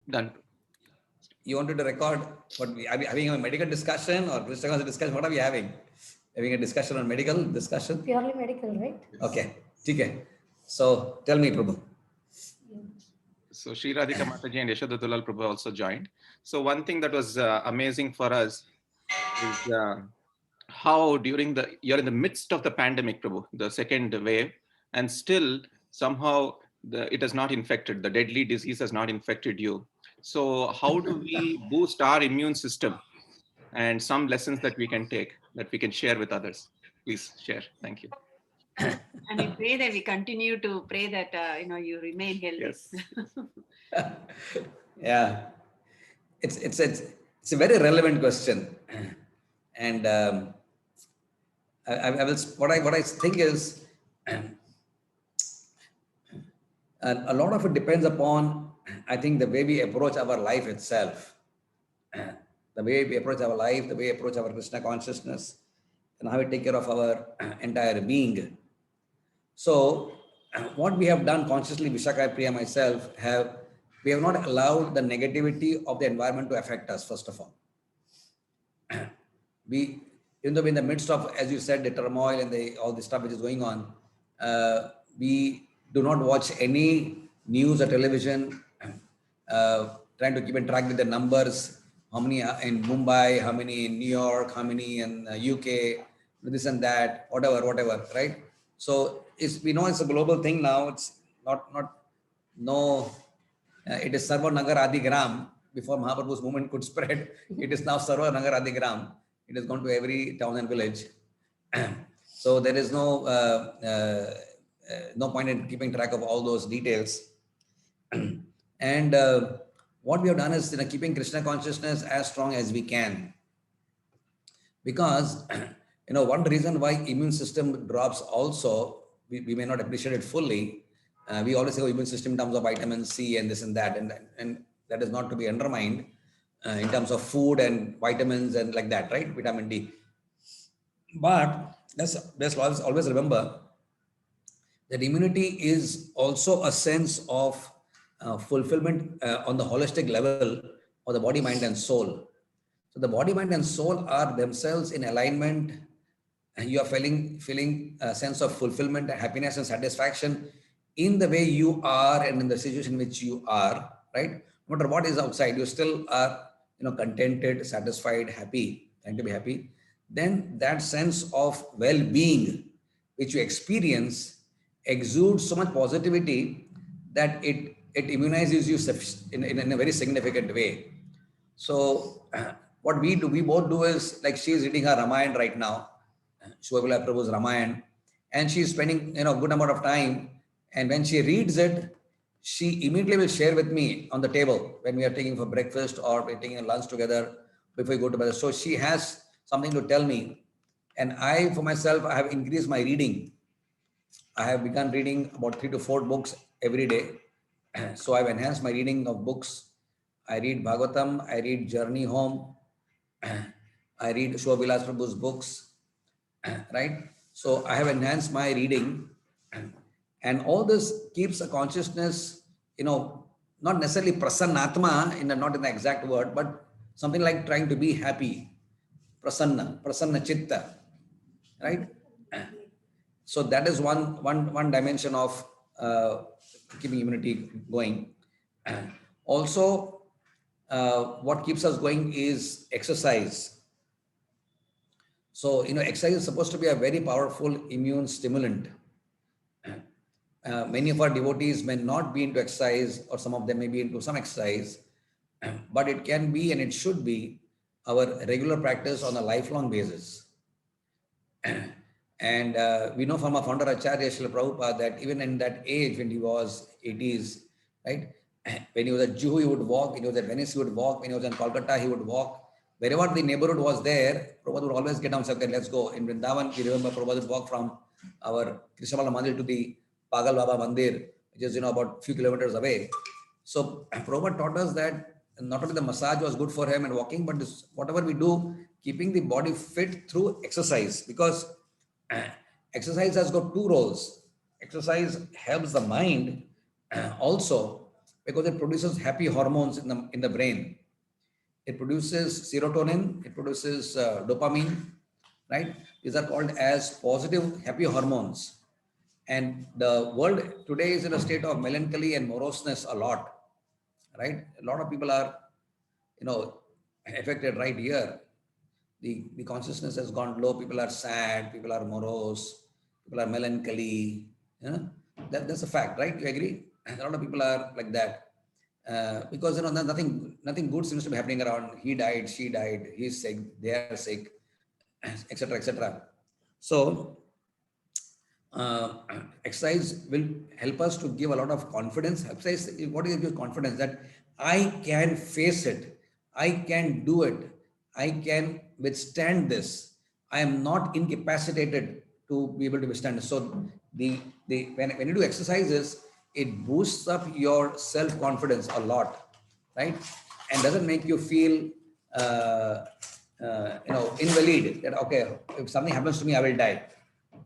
Done. You wanted to record what are we having a medical discussion or Krishna discussion? What are we having? Having a discussion on medical discussion? Purely medical, right? Okay. Okay. So tell me, Prabhu. So Sri Radhika Mataji and Yashoda Dulal Prabhu also joined. So one thing that was amazing for us is how you're in the midst of the pandemic, Prabhu, the second wave, and still somehow it has not infected, the deadly disease has not infected you. So how do we boost our immune system, and some lessons that we can take, that we can share with others? Please share. Thank you. And we pray that we continue to pray that, you remain healthy. Yes. Yeah. It's a very relevant question. And I will, what I think is, a lot of it depends upon, I think, the way we approach our life itself. The way we approach our life, the way we approach our Krishna consciousness, and how we take care of our entire being. So, what we have done consciously, Vishaka, Priya, myself, we have not allowed the negativity of the environment to affect us, first of all. Even though we're in the midst of, as you said, the turmoil and all the stuff which is going on, we do not watch any news or television, trying to keep in track with the numbers, how many in Mumbai, how many in New York, how many in UK, this and that, whatever, right? So we know it's a global thing now. It's it is Sarva Nagar Adi Gram. Before Mahaprabhu's movement could spread, it is now Sarva Nagar Adi Gram. It has gone to every town and village. So there is no point in keeping track of all those details. And what we have done is keeping Krishna consciousness as strong as we can. Because one reason why immune system drops also, we may not appreciate it fully. We always say immune system in terms of vitamin C and this and that, and that is not to be undermined in terms of food and vitamins and like that, right? Vitamin D. But let's always remember that immunity is also a sense of fulfillment on the holistic level of the body, mind, and soul. So the body, mind, and soul are themselves in alignment, and you are feeling a sense of fulfillment, happiness, and satisfaction in the way you are and in the situation in which you are, right? No matter what is outside, you still are, contented, satisfied, happy, trying to be happy. Then that sense of well-being which you experience exudes so much positivity that it immunizes you in a very significant way. So what we both do is, like, she is reading her Ramayana right now, Shubhabila Prabhu's Ramayana, and she is spending a good amount of time. And when she reads it, she immediately will share with me on the table when we are taking for breakfast or we're taking a lunch together before we go to bed. So she has something to tell me. And I, for myself, I have increased my reading. I have begun reading about 3 to 4 books every day. So I've enhanced my reading of books. I read Bhagavatam, I read Journey Home, I read Shubhabilas Prabhu's books, right? So I have enhanced my reading, and all this keeps a consciousness, not necessarily prasannatma, not in the exact word, but something like trying to be happy, prasanna chitta, right? So that is one dimension of keeping immunity going. Also, what keeps us going is exercise. So, exercise is supposed to be a very powerful immune stimulant. Many of our devotees may not be into exercise, or some of them may be into some exercise, but it can be and it should be our regular practice on a lifelong basis. And we know from our founder Acharya Srila Prabhupada that even in that age, when he was 80s, right? When he was at Juhu, he would walk. When he was at Venice, he would walk. When he was in Kolkata, he would walk. Wherever the neighborhood was there, Prabhupada would always get down and say, okay, let's go. In Vrindavan, we remember Prabhupada would walk from our Krishnamala Mandir to the Pagal Baba Mandir, which is, about a few kilometers away. So Prabhupada taught us that not only the massage was good for him and walking, but whatever we do, keeping the body fit through exercise, because exercise has got 2 roles. Exercise helps the mind also because it produces happy hormones in the brain. It produces serotonin, it produces dopamine, right? These are called as positive happy hormones. And the world today is in a state of melancholy and moroseness a lot, right? A lot of people are, affected right here. The consciousness has gone low. People are sad, people are morose, people are melancholy. You know, that's a fact, right? You agree? A lot of people are like that. Because nothing good seems to be happening around. He died, she died, he's sick, they are sick, etc., etc. So exercise will help us to give a lot of confidence. Exercise, what is your confidence that I can face it, I can do it, I can withstand this. I am not incapacitated to be able to withstand it. So when you do exercises, it boosts up your self confidence a lot, right? And doesn't make you feel invalid that okay, if something happens to me, I will die,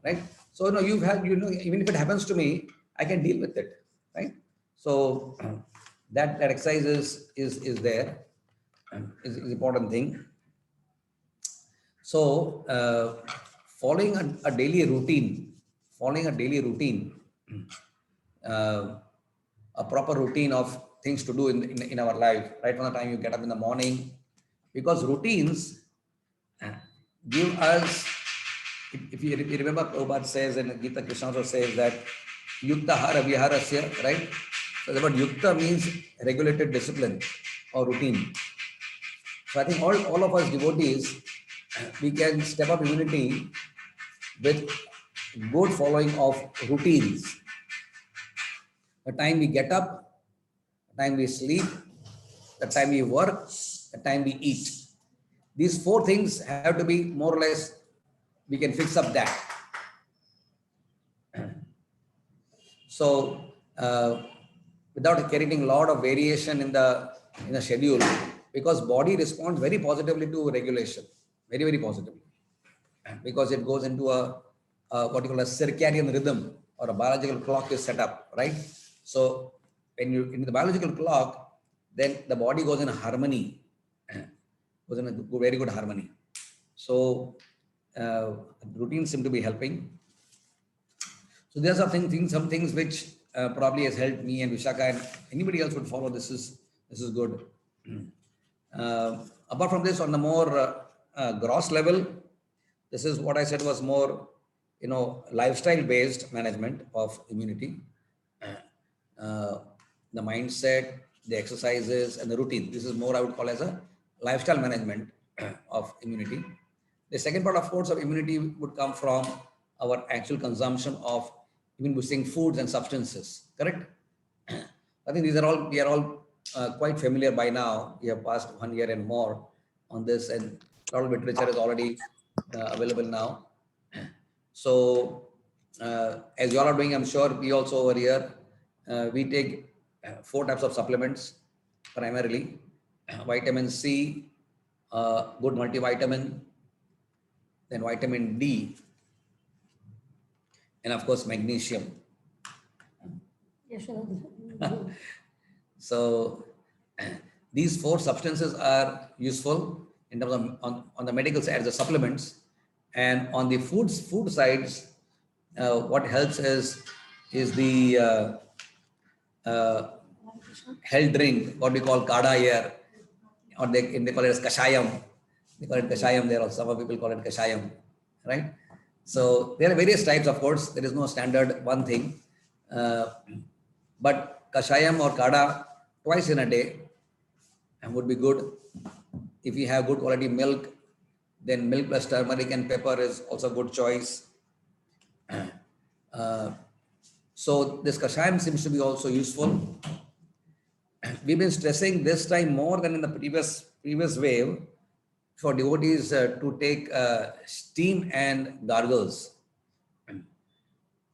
right? So no, even if it happens to me, I can deal with it, right? So that exercise is there, is important thing. So following a daily routine, uh, a proper routine of things to do in our life, right from the time you get up in the morning, because routines give us, if you remember, Prabhupada says, and Gita Krishna also says that Yukta Hara Viharasya, right? So the word Yukta means regulated discipline or routine. So I think all of us devotees, we can step up immunity with good following of routines. The time we get up, the time we sleep, the time we work, the time we eat. These four things have to be more or less, we can fix up that. So without creating a lot of variation in the schedule, because body responds very positively to regulation, very, very positively, because it goes into a what you call a circadian rhythm, or a biological clock is set up, right? So when you in the biological clock, then the body goes in harmony, goes in a very good harmony. So routines seem to be helping. So there are some things which probably has helped me and Vishaka, and anybody else would follow. This is good. Apart from this, on the more gross level, this is what I said was more, lifestyle based management of immunity. The mindset, the exercises, and the routine. This is more I would call as a lifestyle management of immunity. The second part, of course, of immunity would come from our actual consumption of immune boosting foods and substances. Correct? I think we are all quite familiar by now. We have passed 1 year and more on this, and a lot of literature is already available now. So, as you all are doing, I'm sure we also over here, we take 4 types of supplements primarily: vitamin C, good multivitamin, then vitamin D, and of course magnesium. Yes, sir. So these 4 substances are useful in terms of on the medical side as the supplements, and on the food sides, what helps is the health drink, what we call kada here, or they call it as kashayam. They call it kashayam there, or some people call it kashayam, right? So there are various types, of course. There is no standard one thing, but kashayam or kada twice in a day would be good. If you have good quality milk, then milk plus turmeric and pepper is also a good choice. So this kashayam seems to be also useful. We've been stressing this time more than in the previous wave for devotees to take steam and gargles,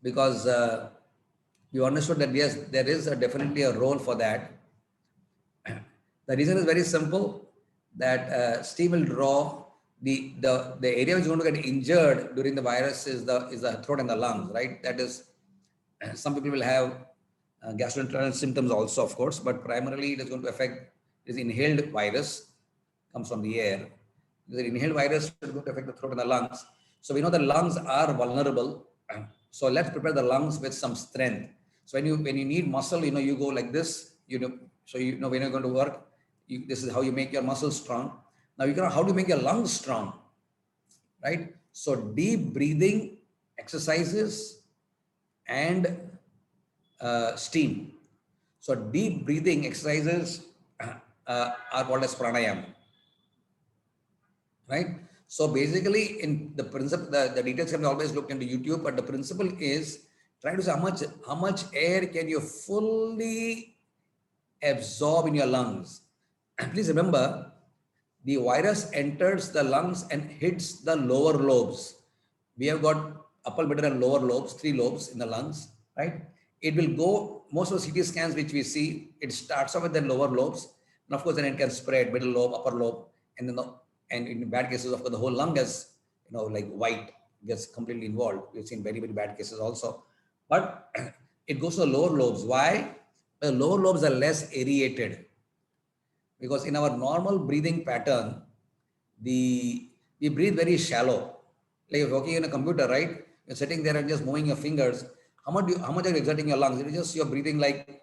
because we understood that yes, there is definitely a role for that. The reason is very simple, that steam will draw the area which is going to get injured during the virus is the throat and the lungs, right? That is, some people will have gastrointestinal symptoms also, of course, but primarily it is going to affect this inhaled virus, comes from the air. The inhaled virus is going to affect the throat and the lungs. So we know the lungs are vulnerable. So let's prepare the lungs with some strength. So when you need muscle, you go like this. So when you're going to work, this is how you make your muscles strong. Now how do you make your lungs strong, right? So deep breathing exercises and steam. So deep breathing exercises are called as pranayama, right? So basically, in the principle, the details can be always looked into YouTube, but the principle is try to say how much air can you fully absorb in your lungs. And please remember, the virus enters the lungs and hits the lower lobes. We have got upper, middle, and lower lobes, 3 lobes in the lungs, right? It will go, most of the CT scans which we see, it starts off with the lower lobes. And of course, then it can spread middle lobe, upper lobe, and then and in bad cases, of course, the whole lung gets, like white, gets completely involved. We've seen very, very bad cases also. But it goes to the lower lobes. Why? The lower lobes are less aerated. Because in our normal breathing pattern, we breathe very shallow. Like you're working in a computer, right? You're sitting there and just moving your fingers. How much are you exerting your lungs? It is just you're breathing like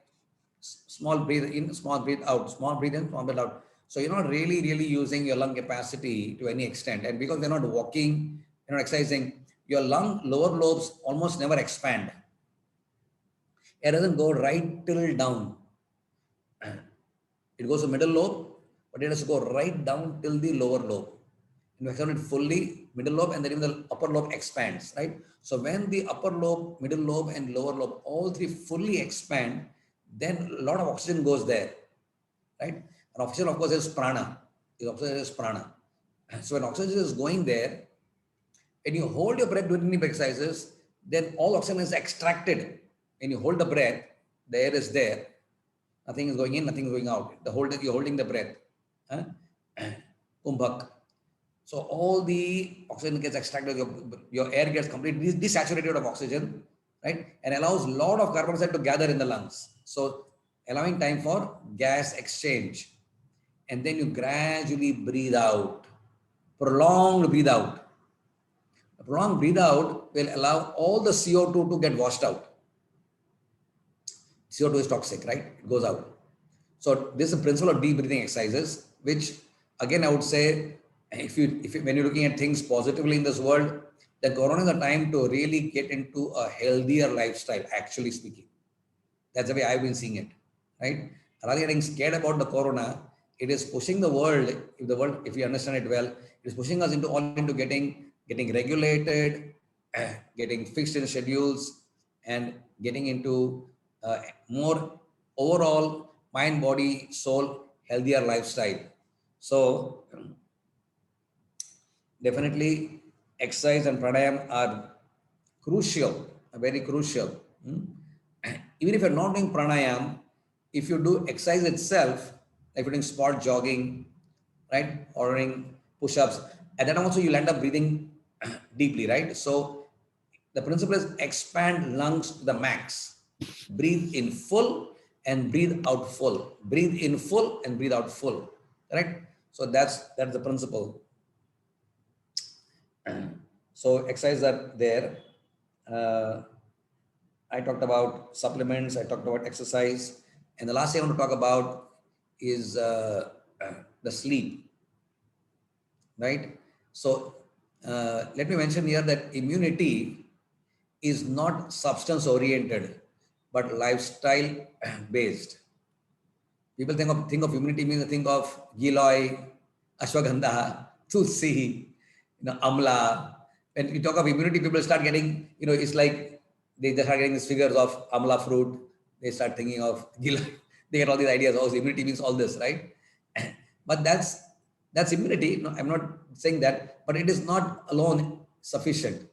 small breathe in, small breathe out, small breathe in, small breathe out. So you're not really using your lung capacity to any extent. And because you're not walking, you're not exercising, your lower lobes almost never expand. It doesn't go right till down. It goes to middle lobe, but it has to go right down till the lower lobe. You expand it fully, middle lobe, and then even the upper lobe expands, right? So when the upper lobe, middle lobe, and lower lobe, all 3 fully expand, then a lot of oxygen goes there, right? And oxygen, of course, is prana. Oxygen is prana. So when oxygen is going there, when you hold your breath during the exercises, then all oxygen is extracted. When you hold the breath, the air is there. Nothing is going in, nothing is going out. You're holding the breath. Kumbhak. So all the oxygen gets extracted, your air gets completely desaturated of oxygen, right? And allows a lot of carbon dioxide to gather in the lungs. So allowing time for gas exchange. And then you gradually breathe out. Prolonged breathe out. The prolonged breathe out will allow all the CO2 to get washed out. CO2 is toxic, right? It goes out. So this is the principle of deep breathing exercises, which again I would say, when you're looking at things positively in this world, the corona is a time to really get into a healthier lifestyle, actually speaking. That's the way I've been seeing it, right? Rather than getting scared about the corona, it is pushing the world, if we understand it well, it is pushing us into getting regulated, getting fixed in schedules, and getting into more overall mind, body, soul, healthier lifestyle. So definitely exercise and pranayama are crucial, very crucial. Even if you're not doing pranayama, if you do exercise itself, like you're doing sport jogging, right, or doing push-ups, and then also you'll end up breathing deeply, right? So the principle is expand lungs to the max. Breathe in full and breathe out full. Breathe in full and breathe out full. Correct? So that's the principle. So exercises are there. I talked about supplements. I talked about exercise. And the last thing I want to talk about is the sleep. Right? So let me mention here that immunity is not substance oriented, but lifestyle based. People think of immunity means think of Giloy, Ashwagandha, Tulsi, Amla. When you talk of immunity, people start getting, it's like they start getting these figures of Amla fruit. They start thinking of Giloy. They get all these ideas. Oh, immunity means all this, right? But that's immunity. No, I'm not saying that, but it is not alone sufficient.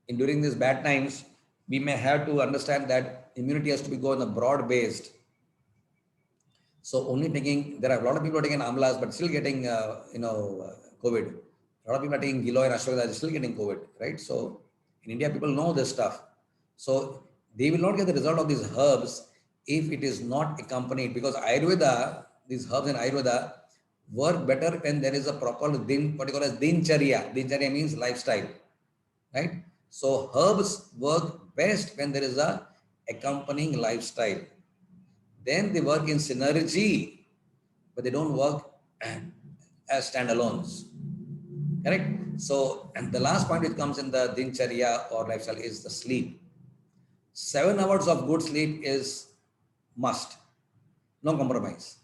During these bad times, we may have to understand that immunity has to be go on a broad based. So only there are a lot of people taking amlas, but still getting, COVID. A lot of people are taking Giloy and Ashwagandha, still getting COVID, right? So in India, people know this stuff. So they will not get the result of these herbs if it is not accompanied, because Ayurveda, these herbs in Ayurveda work better when there is a proper what you call as dincharya. Dincharya means lifestyle, right? So herbs work best when there is a accompanying lifestyle. Then they work in synergy, but they don't work as standalones. Correct? So, and the last point which comes in the dincharya or lifestyle is the sleep. 7 hours of good sleep is must, no compromise.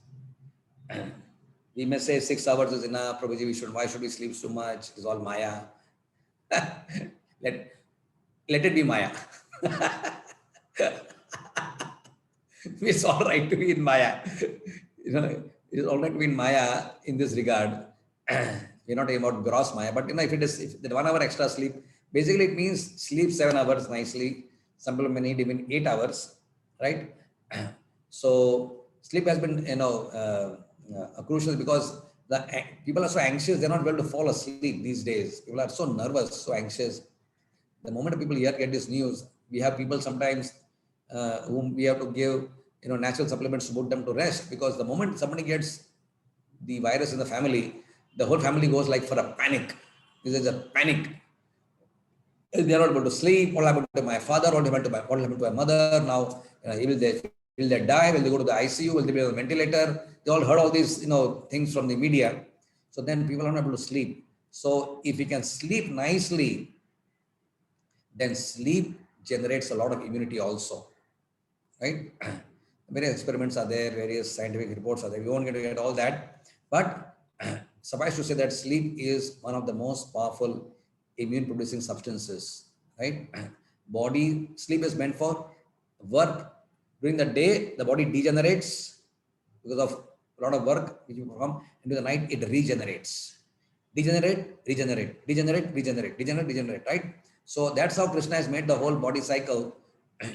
We may say 6 hours is enough, Prabhuji, why should we sleep so much? It's all Maya. let, let it be Maya. It's all right to be in Maya. It is all right to be in Maya in this regard. We're not talking about gross Maya, but if the 1 hour extra sleep, basically it means sleep 7 hours nicely. Some people may need even 8 hours, right? So sleep has been, crucial, because people are so anxious, they're not able to fall asleep these days. People are so nervous, so anxious. The moment people get this news, we have people sometimes whom we have to give natural supplements to put them to rest, because the moment somebody gets the virus in the family, the whole family goes like for a panic. This is a panic. They're not able to sleep. What happened to my father? What happened to my mother? Now, will they die? Will they go to the ICU? Will they be on the ventilator? They all heard all these things from the media. So then people are not able to sleep. So if we can sleep nicely, then sleep generates a lot of immunity also, right? Various experiments are there, various scientific reports are there. We won't get all that, but suffice to say that sleep is one of the most powerful immune producing substances, right? Sleep is meant for work. During the day, the body degenerates because of a lot of work which you perform. Into the night, it regenerates. Degenerate, right? So that's how Krishna has made the whole body cycle.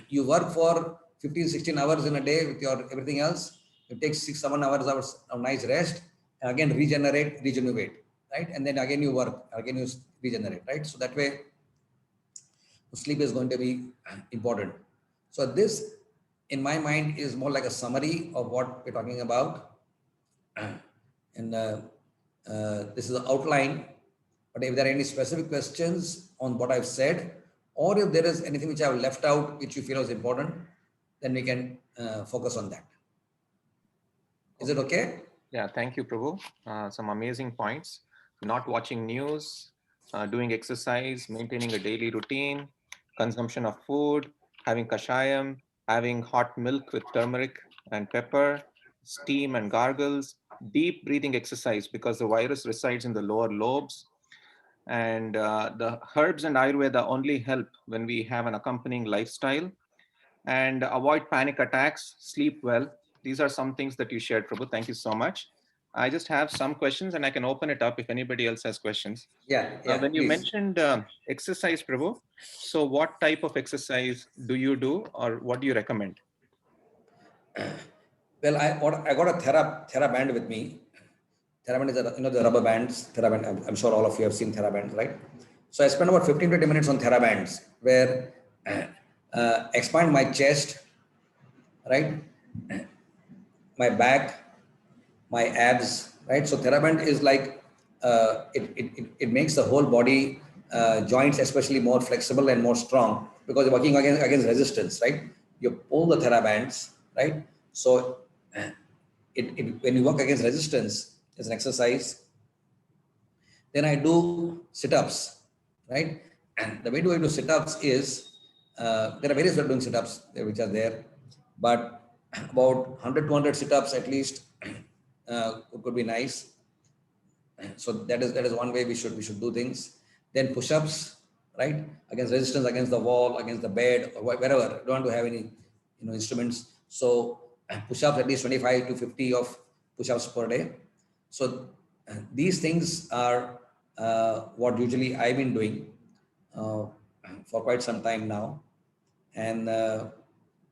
You work for 15, 16 hours in a day with your everything else. You take 6, 7 hours of nice rest, and again regenerate, right? And then again you work, again you regenerate, right? So that way, sleep is going to be important. So this, in my mind, is more like a summary of what we're talking about. And this is the outline. But if there are any specific questions on what I've said, or if there is anything which I've left out which you feel is important, then we can focus on that. Is it okay? Yeah, thank you, Prabhu. Some amazing points. Not watching news, doing exercise, maintaining a daily routine, consumption of food, having kashayam, having hot milk with turmeric and pepper, steam and gargles, deep breathing exercise because the virus resides in the lower lobes. And the herbs and Ayurveda only help when we have an accompanying lifestyle, and avoid panic attacks, sleep well. These are some things that you shared, Prabhu. Thank you so much. I just have some questions and I can open it up if anybody else has questions. Yeah, When you please. mentioned exercise, Prabhu, so what type of exercise do you do or what do you recommend? Well, I got a TheraBand with me. TheraBand is the rubber bands. TheraBand. I'm sure all of you have seen TheraBand, right? So I spent about 15 to 20 minutes on TheraBands, where expand my chest, right, my back, my abs, right? So TheraBand is like it makes the whole body joints especially more flexible and more strong, because you're working against resistance, right? You pull the TheraBands, right? So when you work against resistance as an exercise, then I do sit-ups, right? And the way I do sit-ups is, there are various ways of doing sit-ups which are there, but about 100, 200 sit-ups at least could be nice. So that is one way we should do things. Then push-ups, right? Against resistance, against the wall, against the bed, or wherever. You don't want to have any instruments. So push-ups, at least 25 to 50 of push-ups per day. So these things are what usually I've been doing for quite some time now. And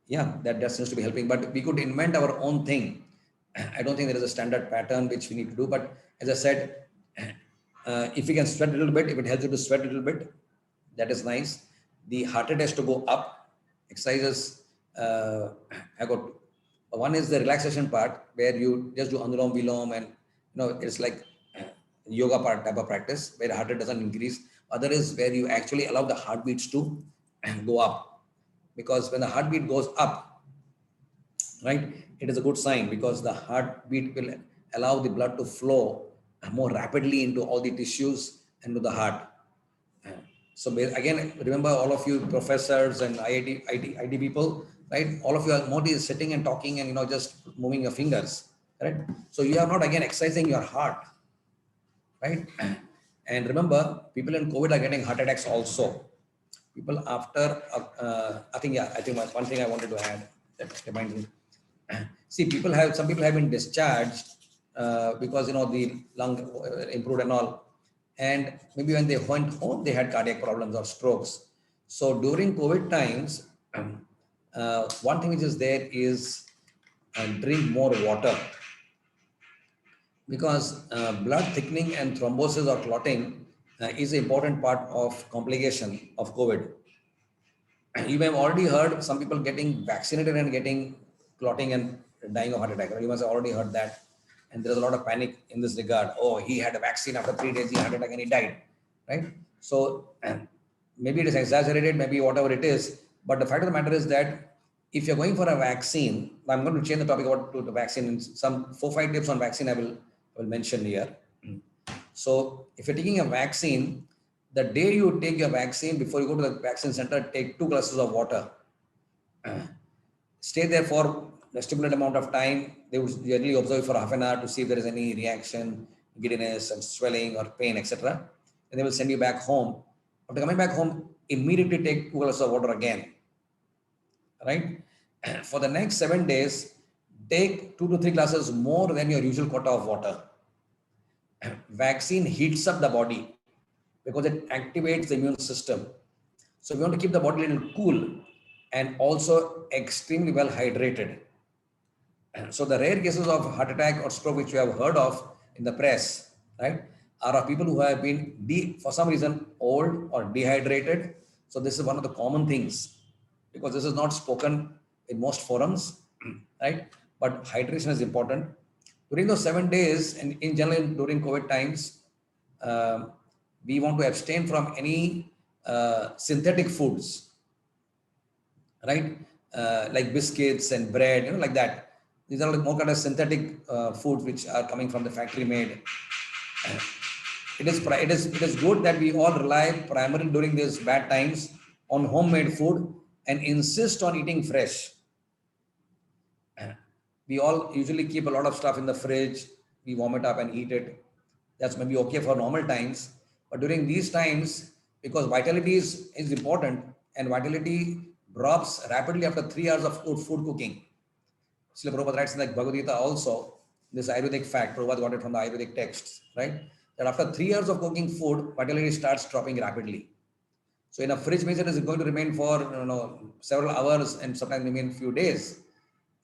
yeah, that seems to be helping. But we could invent our own thing. I don't think there is a standard pattern which we need to do. But as I said, if you can sweat a little bit, if it helps you to sweat a little bit, that is nice. The heart rate has to go up, exercises. I got one is the relaxation part where you just do Anulom Vilom, and it's like yoga part type of practice where heart rate doesn't increase. Other is where you actually allow the heartbeats to go up, because when the heartbeat goes up, right, it is a good sign, because the heartbeat will allow the blood to flow more rapidly into all the tissues and to the heart. So again, remember, all of you professors and IT people, right? All of you are more is sitting and talking and just moving your fingers, right? So you are not again exercising your heart, right? And remember, people in COVID are getting heart attacks also. People after, I think one thing I wanted to add that reminds me. See, some people have been discharged because the lung improved and all, and maybe when they went home they had cardiac problems or strokes. So during COVID times, one thing which is there is drink more water, because blood thickening and thrombosis or clotting is an important part of complication of COVID. You may have already heard some people getting vaccinated and getting clotting and dying of heart attack. You must have already heard that. And there's a lot of panic in this regard. Oh, he had a vaccine, after 3 days he had a heart attack and he died, right? So maybe it is exaggerated, maybe whatever it is. But the fact of the matter is that if you're going for a vaccine, I'm going to change the topic about to the vaccine. And some 4-5 tips on vaccine I will mention here. So if you're taking a vaccine, the day you take your vaccine, before you go to the vaccine center, take 2 glasses of water. Stay there for a stipulated amount of time. They would generally observe for half an hour to see if there is any reaction, giddiness and swelling or pain, etc. And they will send you back home. After coming back home, immediately take 2 glasses of water again. Right? For the next 7 days, take 2 to 3 glasses more than your usual quota of water. Vaccine heats up the body because it activates the immune system. So we want to keep the body a little cool and also extremely well hydrated. So the rare cases of heart attack or stroke which you have heard of in the press, right, are of people who have been for some reason old or dehydrated. So this is one of the common things, because this is not spoken in most forums, right? But hydration is important. During those 7 days, and in general during COVID times, we want to abstain from any synthetic foods, right? Like biscuits and bread, like that. These are like more kind of synthetic foods which are coming from the factory made. It is good that we all rely primarily during these bad times on homemade food and insist on eating fresh. We all usually keep a lot of stuff in the fridge. We warm it up and eat it. That's maybe okay for normal times. But during these times, because vitality is important, and vitality drops rapidly after 3 hours of food cooking. Srila Prabhupada writes in the Bhagavad Gita also, this Ayurvedic fact, Prabhupada got it from the Ayurvedic texts, right? That after 3 hours of cooking food, vitality starts dropping rapidly. So in a fridge means it is going to remain for several hours and sometimes maybe a few days.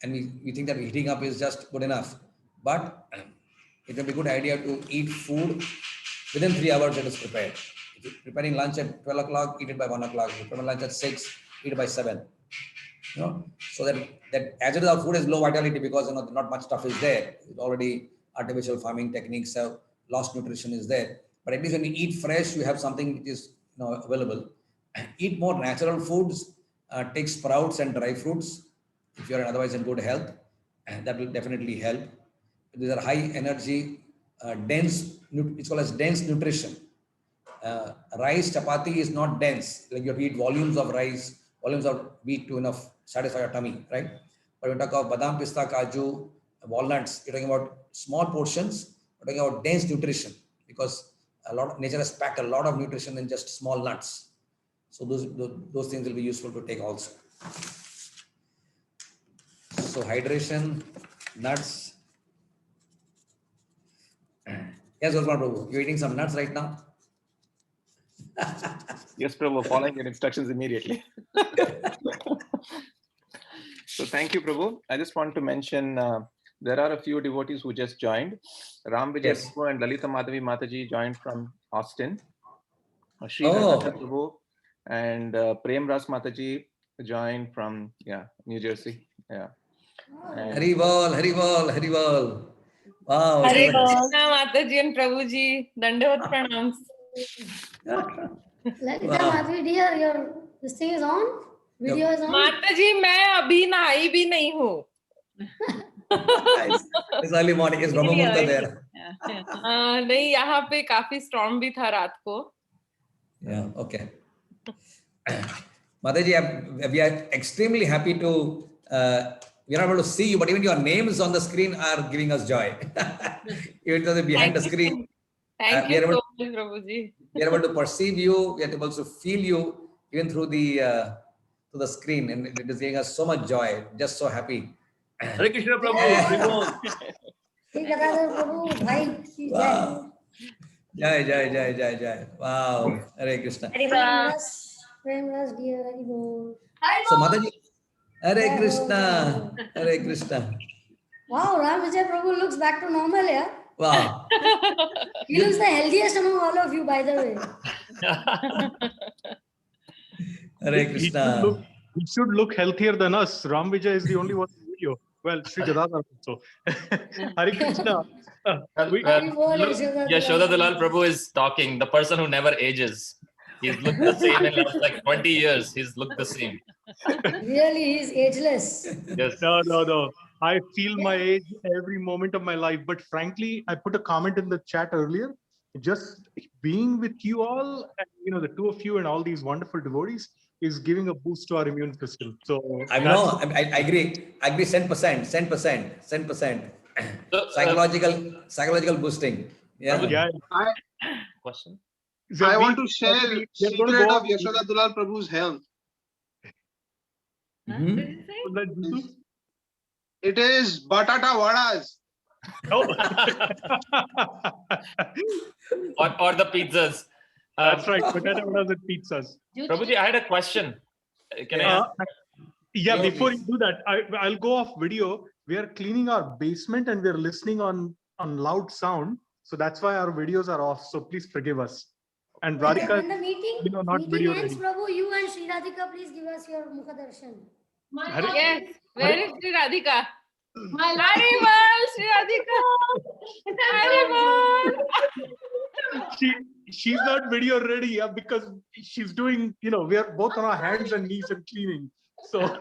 And we think that heating up is just good enough. But it will be a good idea to eat food within 3 hours it is prepared. If you're preparing lunch at 12 o'clock, eat it by 1 o'clock. If you're preparing lunch at 6, eat it by 7. So that as it is, our food is low vitality because not much stuff is there. It's already artificial farming techniques have lost nutrition is there. But at least when you eat fresh, you have something which is available. Eat more natural foods. Take sprouts and dry fruits if you are otherwise in good health, and that will definitely help. These are high energy, dense. It's called as dense nutrition. Rice chapati is not dense. Like you have to eat volumes of rice, volumes of wheat to satisfy your tummy, right? But when you talk about badam, pista, kaju, walnuts, you're talking about small portions. We're talking about dense nutrition, because nature has packed a lot of nutrition in just small nuts. So those things will be useful to take also. So hydration, nuts. Yes, Goswami Prabhu, you're eating some nuts right now? Yes, Prabhu, following your instructions immediately. So thank you, Prabhu. I just want to mention there are a few devotees who just joined. Ram Vijay Prabhu and Lalita Madhavi Mataji joined from Austin. Sri Prabhu and Prem Ras Mataji joined from New Jersey. Yeah. And Hari Bol, Hari Bol, Hari Bol. Wow. it Hare was a- Krishna, Mataji and Prabhuji. Dandavat pranams. Lalita Wow. Madhvi dear, this thing is on? Video is on? माताजी मैं अभी नहाई भी नहीं हूँ. It's early morning. It's Brahma Really Muhurta early. there. नहीं, यहाँ पे काफी storm भी था रात को. Yeah, okay. Mataji, we are extremely happy to, we are not able to see you, but even your names on the screen are giving us joy. Even though behind the screen, Thank we you are able so much, Prabhuji. we are able to perceive you, we are able to feel you even through the screen, and it is giving us so much joy, just so happy. Hare Krishna Prabhu. Hare Bol. Hey, Gadadhar Prabhu, bhai ki jai. Wow. Jai, jai, jai, jai, jai. Wow. Hare Krishna. Prem Ras dear, Hari Bol. So Mataji, Hare Krishna, Hare Krishna. Wow, Ram Vijay Prabhu looks back to normal, yeah? Wow. He looks the healthiest among all of you, by the way. Hare Krishna. He should look healthier than us. Ram Vijay is the only one in the video. Well, Sri Gadadhar also. Hare Krishna. Hari Bol, Look, Yashoda Dalal Prabhu is talking. The person who never ages. He's looked the same in like 20 years. He's looked the same. Really, he's ageless. Yes. No. I feel my age every moment of my life. But frankly, I put a comment in the chat earlier. Just being with you all, and, the two of you and all these wonderful devotees is giving a boost to our immune system. So I know, I agree. I agree 100%. So, Psychological boosting. Yeah. yeah. question. So I we- want to share we are gonna secret go of Yashoda Dalal Prabhu's health. Mhm. It is batata vadas. or the pizzas. That's right. Potato vadas and pizzas. Prabhuji, I had a question. Can I ask? Yeah, before you do that, I'll go off video. We are cleaning our basement and we're listening on loud sound. So that's why our videos are off. So please forgive us. And Radhika, When the meeting, not video ends, ready. Prabhu, you and Sri Radhika, please give us your Mukha Darshan. Yes. Where is Sri Radhika? Hari Bol, Sri Radhika. Hari Bol. she's not video ready, yeah, because she's doing, we are both on our hands and knees and cleaning. So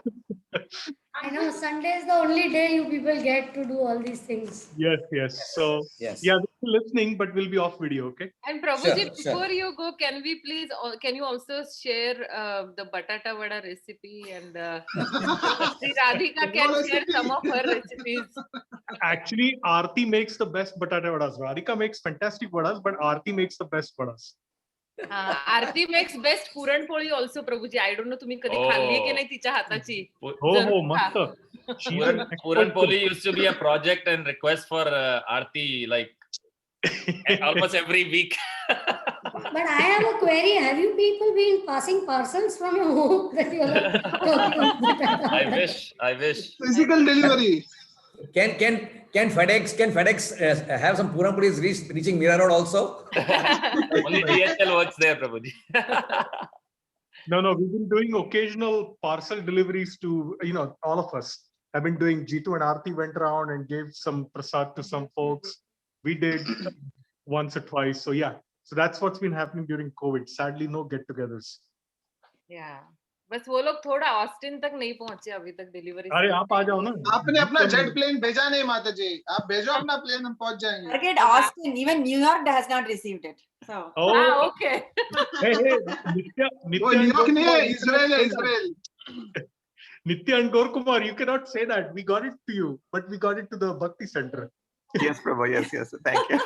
I know Sunday is the only day you people get to do all these things. yes. So Yes. yeah, we're listening, but we'll be off video, okay? And Prabhuji, Sure, sure. before you go, can you also share the batata vada recipe, and Sri Radhika can share some of her recipes. Actually, Aarti makes the best batata vadas. Radhika makes fantastic vadas, but Aarti makes the best vadas. Aarti makes best puran poli also, Prabhuji. I don't know तुम्ही कधी खाल्ली की नाही तिच्या हाताची. Oh, masta. She's an expert Puran cook. Poli used to be a project and request for Aarti like almost every week. But I have a query. Have you people been passing parcels from your home that you are talking about? I wish. Physical delivery. Can FedEx have some Puram Puris reaching Mira Road also? Only DHL works there, Prabhuji. No, we've been doing occasional parcel deliveries to, all of us. I've been doing Jitu and Aarti went around and gave some prasad to some folks. We did once or twice. So yeah, so that's what's been happening during COVID. Sadly, no get-togethers. Yeah. बस वो लोग थोड़ा Austin तक नहीं पहुंचे अभी तक delivery. अरे आप आ जाओ ना. आपने अपना जेट प्लेन भेजा नहीं माता जी. आप भेजो अपना प्लेन, हम पहुंच जाएंगे. Forget Austin. Even New York has not received it. So. Oh, okay. hey, वो Nitya न्यूयॉर्क नहीं है, and इजराइल है, Israel. Nitya and Gaur Kumar, you cannot say that. We got it to you, but we got it to the Bhakti Center. Yes, Prabhu. Yes. Thank you.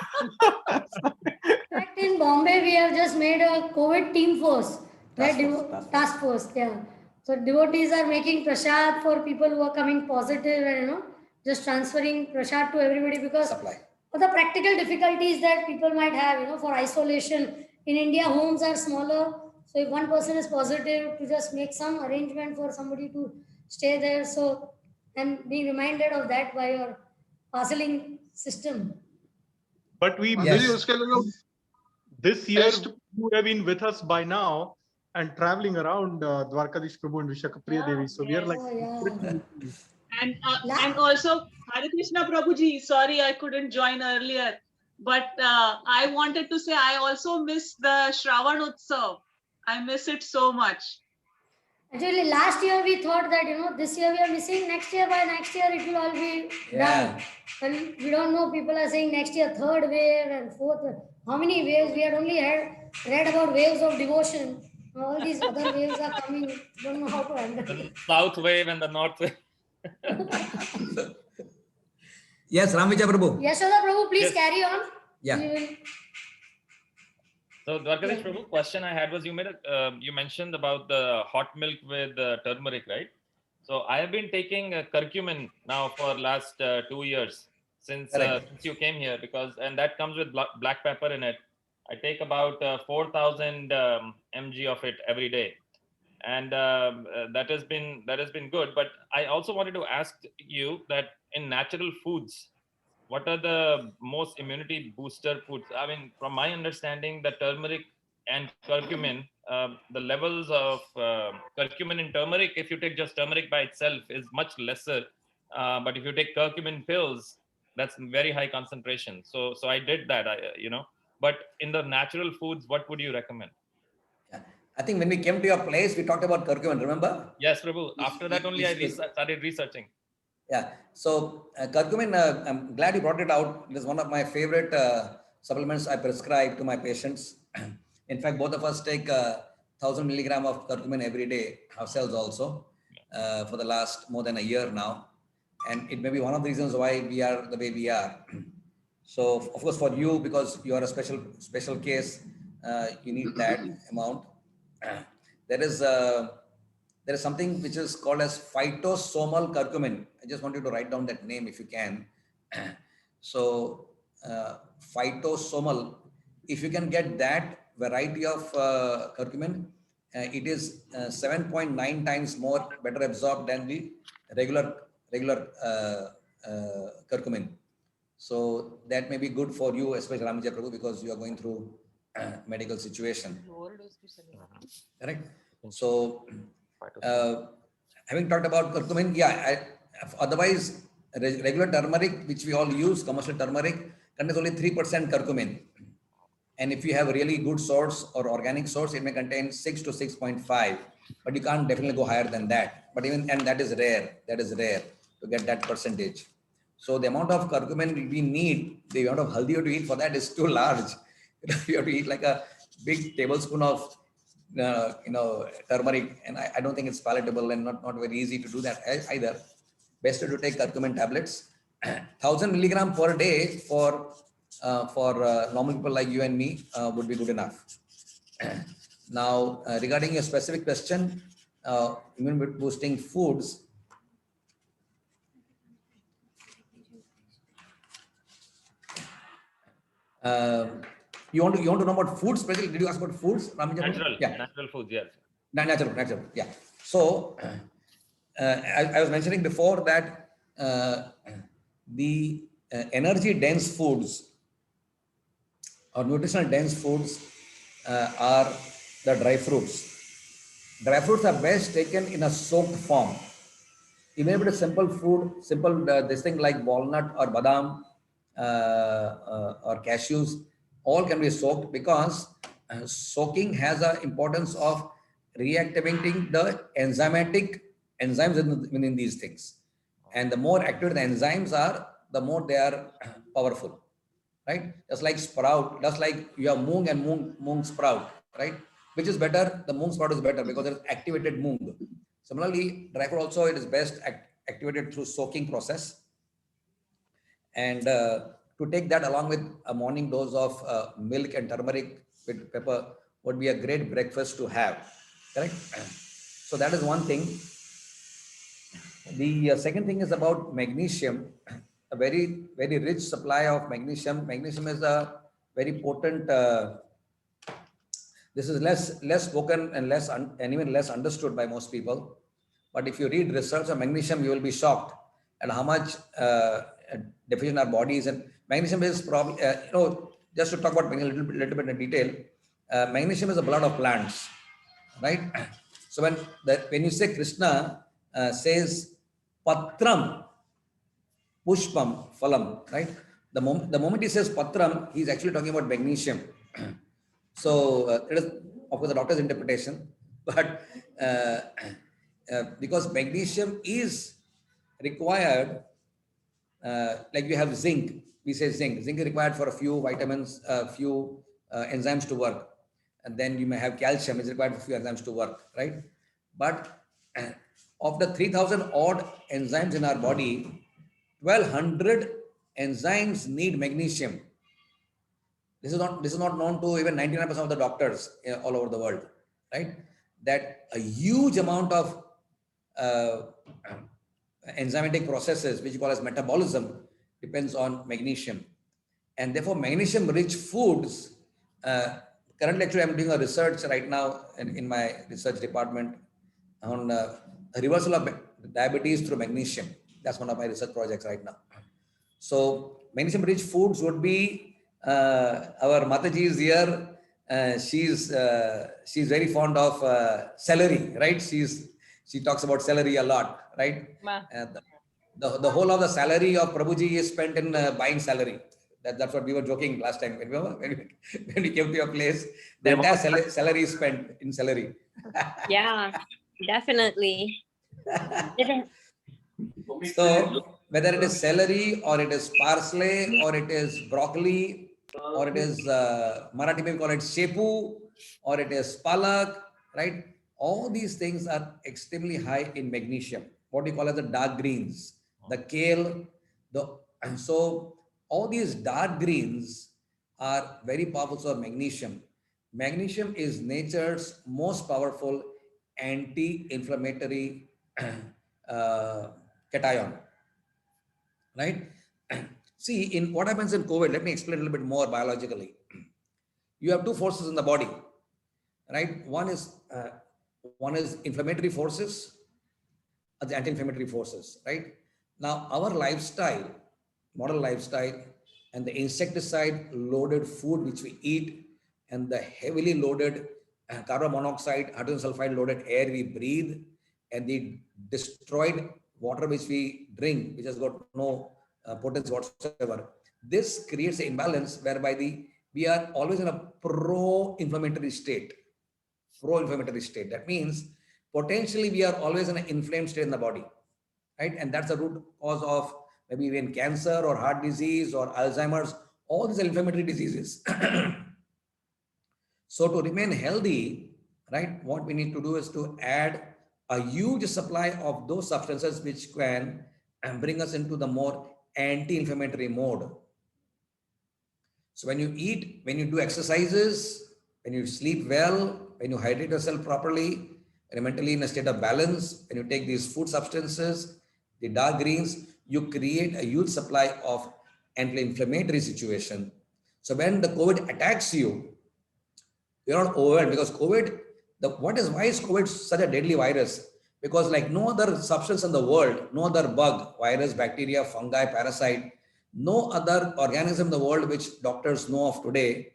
In fact, in Bombay, we have just made a COVID team force. Task force, yeah. So devotees are making prasad for people who are coming positive and just transferring prasad to everybody because Supply. of the practical difficulties that people might have, for isolation. In India, homes are smaller. So if one person is positive, to just make some arrangement for somebody to stay there. So, and be reminded of that by your parceling system. But we Yes. उसके लिए this year Test. who have been with us by now, and traveling around Dwarkadish Prabhu and Vishakapriya Devi. So we are like, and also Hare Krishna Prabhuji, sorry I couldn't join earlier, but I wanted to say I also miss the Shravan Utsav. I miss it so much. Actually, last year we thought that, this year we are missing, next year, by next year it will all be done. And we don't know, people are saying next year, third wave and fourth wave. How many waves? We had only read about waves of devotion. All these other waves are coming. Don't know how to handle The it. south wave and the north wave. Yes, Ramvijay Prabhu. Yashoda Prabhu, please Yes. carry on. Yeah. We will- So Dwarkadish Prabhu, question I had was you mentioned about the hot milk with turmeric, right? So I have been taking curcumin now for last 2 years since you came here, and that comes with black pepper in it. I take about 4,000 mg of it every day, and that has been good. But I also wanted to ask you that in natural foods, what are the most immunity booster foods? I mean, from my understanding, the turmeric and curcumin, the levels of curcumin in turmeric, if you take just turmeric by itself, is much lesser. But if you take curcumin pills, that's very high concentration. So I did that, But in the natural foods, what would you recommend? I think when we came to your place, we talked about curcumin, remember? Yes, Prabhu. After that only I started researching. Yeah. So curcumin, I'm glad you brought it out. It is one of my favorite supplements I prescribe to my patients. In fact, both of us take 1,000 milligram of curcumin every day, ourselves also, for the last more than a year now. And it may be one of the reasons why we are the way we are. So of course, for you, because you are a special case, you need that amount. There is something which is called as phytosomal curcumin. I just want you to write down that name if you can. So phytosomal, if you can get that variety of curcumin, it is 7.9 times more better absorbed than the regular curcumin. So that may be good for you, especially Ramvijay Prabhu, because you are going through medical situation. Correct? So having talked about curcumin, otherwise regular turmeric, which we all use, commercial turmeric, contains only 3% curcumin. And if you have a really good source or organic source, it may contain 6 to 6.5, but you can't definitely go higher than that. But and that is rare to get that percentage. So the amount of curcumin we need, the amount of haldi you have to eat for that is too large. You have to eat like a big tablespoon of turmeric, and I don't think it's palatable and not very easy to do that either. Best to take curcumin tablets, 1,000 milligram per day for normal people like you and me would be good enough. Now, regarding your specific question, immune boosting foods. You want to know about foods? Did you ask about foods? Natural foods, yes. Natural, yeah. So I was mentioning before that the energy dense foods or nutritional dense foods are the dry fruits. Dry fruits are best taken in a soaked form. Even if it is simple food, this thing like walnut or badam or cashews, all can be soaked, because soaking has an importance of reactivating the enzymes within these things. And the more active the enzymes are, the more they are powerful, right? Just like you have moong and moong sprout, right? Which is better? The moong sprout is better because it is activated moong. Similarly, dry fruit also, it is best activated through soaking process. And to take that along with a morning dose of milk and turmeric with pepper would be a great breakfast to have, correct? So that is one thing. The second thing is about magnesium, a very, very rich supply of magnesium. Magnesium is a very potent, this is less spoken and even less understood by most people. But if you read research on magnesium, you will be shocked at how much deficient our bodies. And magnesium is probably, just to talk about magnesium a little bit in detail, magnesium is the blood of plants. right? So when you say Krishna says patram, pushpam, phalam, right? The moment he says patram, he's actually talking about magnesium. So it is, of course, the doctor's interpretation, but because magnesium is required, like we have zinc, we say zinc. Zinc is required for a few vitamins, a few enzymes to work. And then you may have calcium, is required for a few enzymes to work, right? But of the 3,000 odd enzymes in our body, 1,200 enzymes need magnesium. This is not known to even 99% of the doctors all over the world, right? That a huge amount of enzymatic processes, which you call as metabolism, depends on magnesium. And therefore, magnesium-rich foods, currently actually I'm doing a research right now in my research department on reversal of diabetes through magnesium. That's one of my research projects right now. So magnesium-rich foods would be, our Mataji is here. She's very fond of celery, right? She talks about celery a lot, right? The whole of the salary of Prabhuji is spent in buying celery. That's what we were joking last time. Remember when we came to your place, the entire salary is spent in celery. Yeah, definitely. So whether it is celery or it is parsley or it is broccoli or it is Marathi we call it shepu or it is palak, right? All these things are extremely high in magnesium. What we call as the dark greens, the kale, and so all these dark greens are very powerful source of magnesium. Magnesium is nature's most powerful anti-inflammatory cation, right? See, in what happens in COVID, let me explain a little bit more biologically. You have two forces in the body, right? One is inflammatory forces, the anti-inflammatory forces, right? Now, our lifestyle, modern lifestyle, and the insecticide-loaded food which we eat, and the heavily loaded carbon monoxide, hydrogen sulfide-loaded air we breathe, and the destroyed water which we drink, which has got no potency whatsoever. This creates an imbalance whereby we are always in a pro-inflammatory state. Pro-inflammatory state. That means potentially we are always in an inflamed state in the body, right? And that's the root cause of maybe even cancer or heart disease or Alzheimer's. All these are inflammatory diseases. So to remain healthy, right, what we need to do is to add a huge supply of those substances which can bring us into the more anti-inflammatory mode. So when you eat, when you do exercises, when you sleep well, when you hydrate yourself properly, when you're mentally in a state of balance, when you take these food substances, the dark greens, you create a huge supply of anti-inflammatory situation. So when the COVID attacks you, you're not overwhelmed because COVID, why is COVID such a deadly virus? Because like no other substance in the world, no other bug, virus, bacteria, fungi, parasite, no other organism in the world which doctors know of today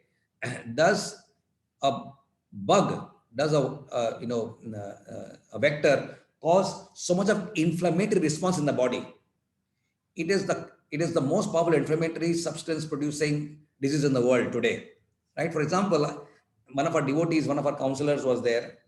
does a bug, does a vector cause so much of inflammatory response in the body. It is the most powerful inflammatory substance producing disease in the world today, right? For example, one of our devotees, one of our counselors was there.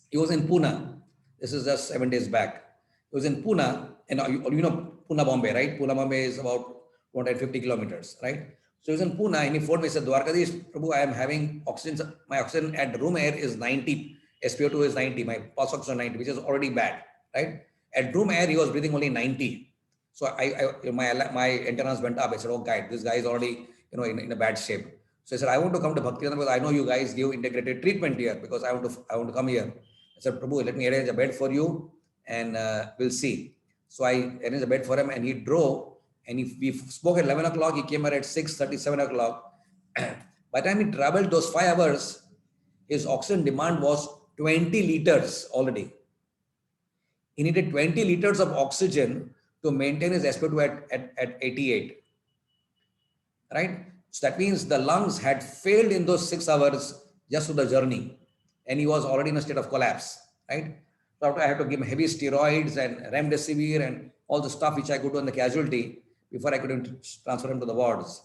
He was in Pune. This is just 7 days back. He was in Pune, and you know Pune, Bombay, right? Pune, Bombay is about 150 kilometers, right? So he was in Pune, and he phoned me, he said, Dwarkadish, Prabhu, I am having oxygen, my oxygen at room air is 90, SpO2 is 90, my pulse oxygen 90, which is already bad, right? At room air, he was breathing only 90. So my antennas went up. I said, oh, guy, this guy is already, in a bad shape. So I said, I want to come to Bhakti because I know you guys give integrated treatment here because I want to come here. I said, Prabhu, let me arrange a bed for you and we'll see. So I arranged a bed for him and he drove and we spoke at 11 o'clock. He came here at 6:30, 7 o'clock. By the time he traveled those 5 hours, his oxygen demand was 20 liters already. He needed 20 liters of oxygen to maintain his SpO2 at 88, right? So that means the lungs had failed in those 6 hours just to the journey. and he was already in a state of collapse, right? So I had to give him heavy steroids and remdesivir and all the stuff which I could do on the casualty before I could transfer him to the wards.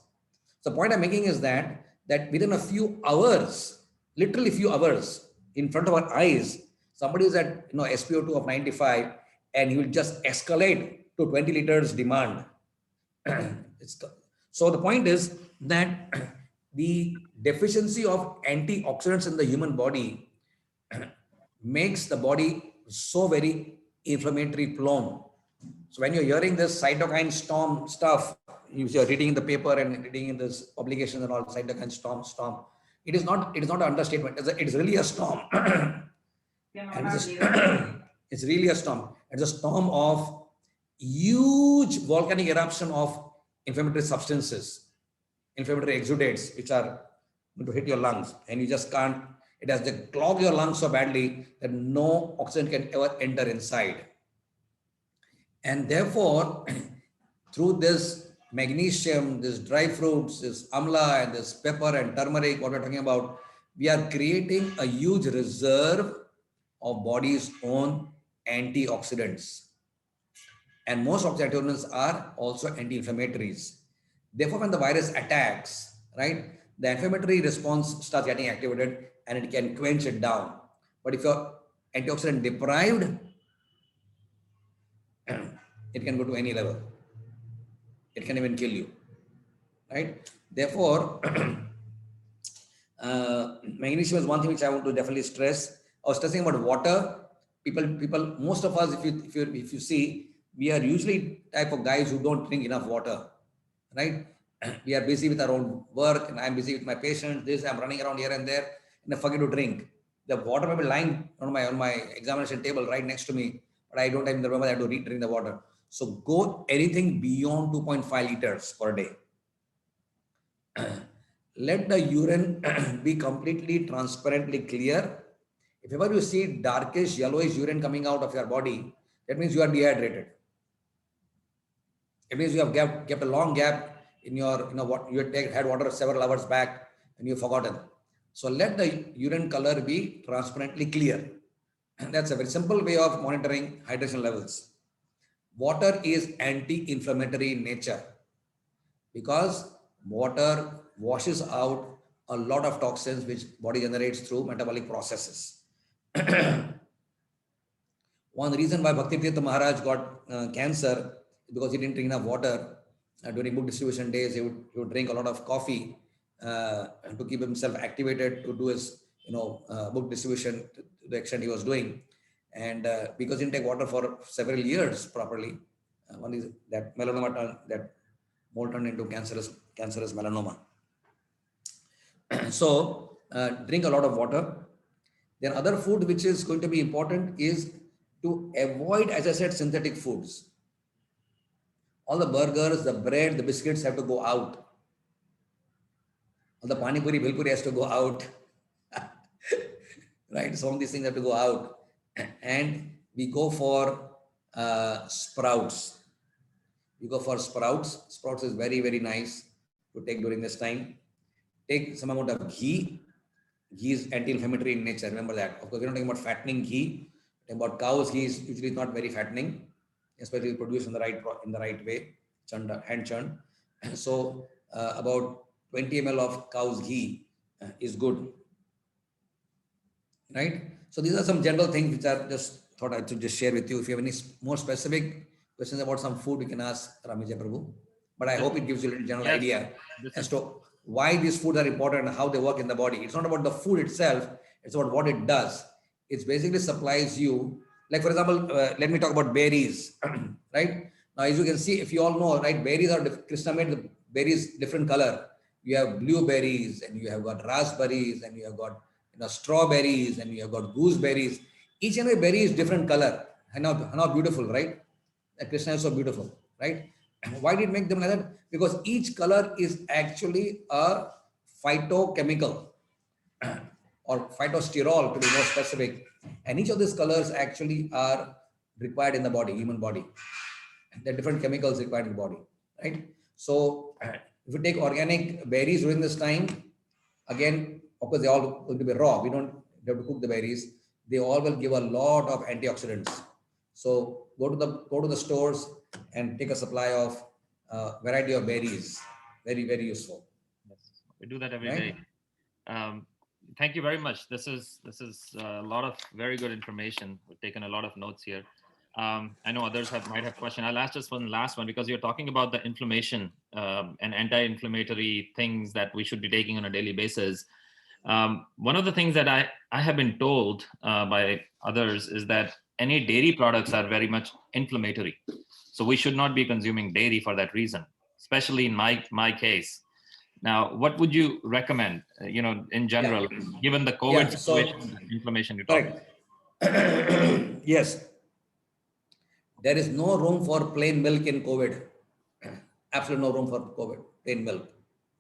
So the point I'm making is that within a few hours, literally few hours, in front of our eyes, somebody is at SpO2 of 95, and he will just escalate to 20 liters demand. So the point is that the deficiency of antioxidants in the human body makes the body so very inflammatory prone. So when you're hearing this cytokine storm stuff, you're reading in the paper and reading in this publications and all, cytokine storm. It is not an understatement. It's really a storm. And it's really a storm. It's a storm of huge volcanic eruption of inflammatory substances, inflammatory exudates, which are going to hit your lungs, and you just can't. It has to clog your lungs so badly that no oxygen can ever enter inside. And therefore, through this magnesium, this dry fruits, this amla, and this pepper and turmeric, what we're talking about, we are creating a huge reserve of body's own antioxidants. And most of the antioxidants are also anti-inflammatories. Therefore, when the virus attacks, right, the inflammatory response starts getting activated and it can quench it down. But if you're antioxidant deprived, it can go to any level. It can even kill you, right? Therefore, magnesium is one thing which I want to definitely stress. I was stressing about water. People, most of us, if you see, we are usually type of guys who don't drink enough water, right? We are busy with our own work, and I'm busy with my patients. I'm running around here and there, and I forget to drink. The water may be lying on my examination table right next to me, but I don't even remember that I have to drink the water. So go anything beyond 2.5 liters per day. Let the urine be completely transparently clear. If ever you see darkish, yellowish urine coming out of your body, that means you are dehydrated. It means you have kept a long gap in your, what you had water several hours back and you've forgotten. So let the urine color be transparently clear. And that's a very simple way of monitoring hydration levels. Water is anti-inflammatory in nature because water washes out a lot of toxins which body generates through metabolic processes. One reason why Bhaktitirtha Maharaj got cancer is because he didn't drink enough water. During book distribution days, he would drink a lot of coffee to keep himself activated to do his book distribution to the extent he was doing. And because he didn't take water for several years properly, one is that melanoma mole turned into cancerous melanoma. So drink a lot of water. Then other food which is going to be important is to avoid, as I said, synthetic foods. All the burgers, the bread, the biscuits have to go out. All the pani puri, bhel puri has to go out. Right? Some of these things have to go out. And we go for sprouts. We go for sprouts. Sprouts is very, very nice to take during this time. Take some amount of ghee. Ghee is anti-inflammatory in nature. Remember that. Of course, we're not talking about fattening ghee. We're talking about cow's ghee is usually not very fattening, especially produced in the right way, hand churned. So about 20 ml of cow's ghee is good, right? So these are some general things which I just thought I should just share with you. If you have any more specific questions about some food, you can ask Ramija Prabhu. But I hope it gives you a little general idea as to why these foods are important and how they work in the body. It's not about the food itself, it's about what it does. It basically supplies you, like for example, let me talk about berries, right? Now, as you can see, if you all know, right, berries are, Krishna made the berries different color. You have blueberries, and you have got raspberries, and you have got strawberries, and you have got gooseberries. Each and every berry is different color. And how beautiful, right? Krishna is so beautiful, right? Why did it make them like that? Because each color is actually a phytochemical or phytosterol, to be more specific. And each of these colors actually are required in the body, human body. There are different chemicals required in the body, right? So if you take organic berries during this time, again, of course, they're all going to be raw. We don't you have to cook the berries. They all will give a lot of antioxidants. So go to the stores and take a supply of variety of berries. Very, very useful. Yes, we do that every Right? day. Thank you very much. This is a lot of very good information. We've taken a lot of notes here. I know others might have questions. I'll ask just one last one, because you're talking about the inflammation and anti-inflammatory things that we should be taking on a daily basis. One of the things that I have been told by others is that any dairy products are very much inflammatory. So we should not be consuming dairy for that reason, especially in my case. Now, what would you recommend, in general, given the COVID situation, inflammation you talked about? Yes. There is no room for plain milk in COVID. Absolutely no room for plain milk,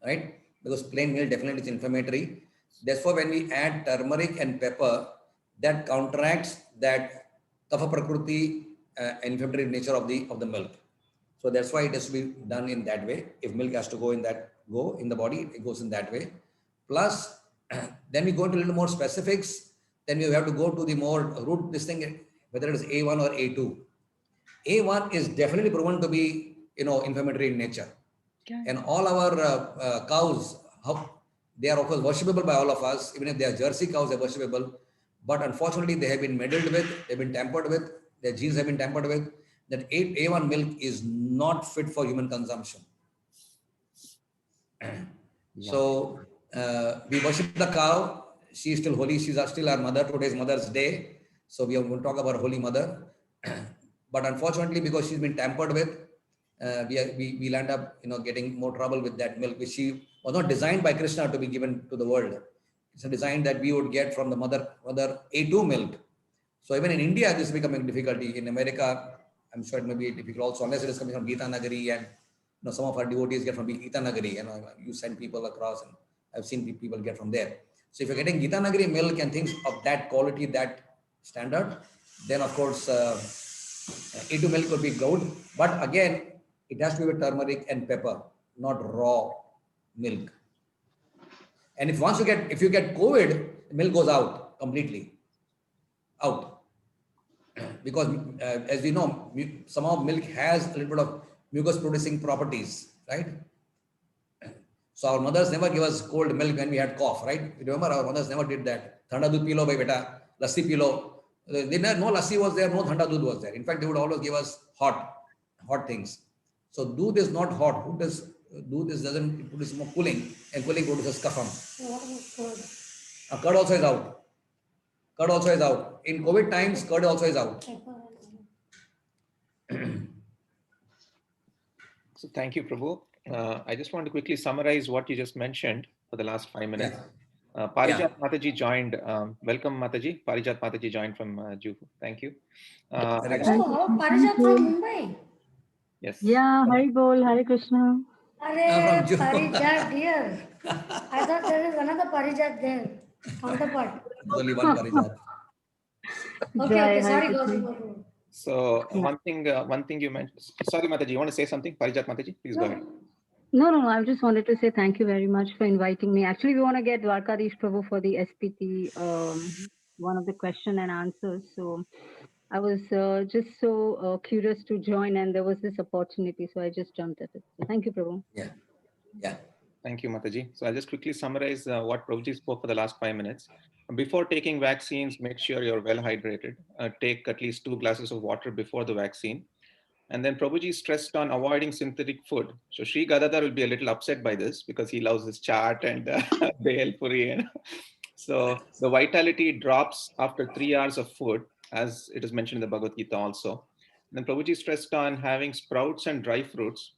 right? Because plain milk definitely is inflammatory. Therefore, when we add turmeric and pepper, that counteracts that kapha prakriti inflammatory nature of the milk. So that's why it has to be done in that way. If milk has to go in the body, it goes in that way. Plus, then we go into a little more specifics. Then we have to go to the more root, this thing, whether it is A1 or A2. A1 is definitely proven to be, inflammatory in nature. Okay. And all our cows, they are of course worshipable by all of us. Even if they are Jersey cows, they're worshipable. But unfortunately, they have been meddled with, they've been tampered with, their genes have been tampered with. That A1 milk is not fit for human consumption. Yeah. So we worship the cow. She is still holy. She's still our mother. Today is Mother's Day. So we are going to talk about Holy Mother. But unfortunately, because she's been tampered with, we'll end up getting more trouble with that milk, which she was not designed by Krishna to be given to the world. It's a design that we would get from the mother A2 milk. So even in India, this is becoming difficulty. In America, I'm sure it may be difficult also, unless it is coming from Gita Nagari, and some of our devotees get from Gita Nagari. You send people across, and I've seen people get from there. So if you're getting Gita Nagari milk and things of that quality, that standard, then of course A2 milk would be good. But again, it has to be with turmeric and pepper, not raw milk. And if you get COVID, milk goes out completely. Out. Because as we know, somehow milk has a little bit of mucus producing properties, right? So our mothers never give us cold milk when we had cough, right? You remember our mothers never did that. Thanda dudh pilo bhai beta, lassi pilo. No lassi was there, no thanda dudh was there. In fact, they would always give us hot things. So dudh is not hot. Dudh doesn't produce more cooling, and cooling produces kapham. Curd also is out. Curd also is out. In COVID times, curd also is out. So thank you, Prabhu. I just want to quickly summarize what you just mentioned for the last 5 minutes. Parijat Mataji joined. Welcome, Mataji. Parijat Mataji joined from Juhu. Thank you. Parijat from Mumbai. Yes. Yeah, Hari Bol, Hare Krishna. Arey, Parijat dear. I thought there is another Parijat there. Counterpart. Only one Parijat. Okay, sorry, go. So one thing you mentioned. Sorry, Mataji, you want to say something? Parijat Mataji, please go ahead. No, I just wanted to say thank you very much for inviting me. Actually, we want to get Dwarkadish Prabhu for the SPT, one of the question and answers. So I was just so curious to join, and there was this opportunity, so I just jumped at it. So thank you, Prabhu. Yeah. Thank you, Mataji. So I'll just quickly summarize what Prabhuji spoke for the last 5 minutes. Before taking vaccines, make sure you're well hydrated. Take at least 2 glasses of water before the vaccine. And then Prabhuji stressed on avoiding synthetic food. So Sri Gadadhar will be a little upset by this because he loves his chaat and Bhel Puri. So the vitality drops after 3 hours of food, as it is mentioned in the Bhagavad Gita also. And then Prabhuji stressed on having sprouts and dry fruits.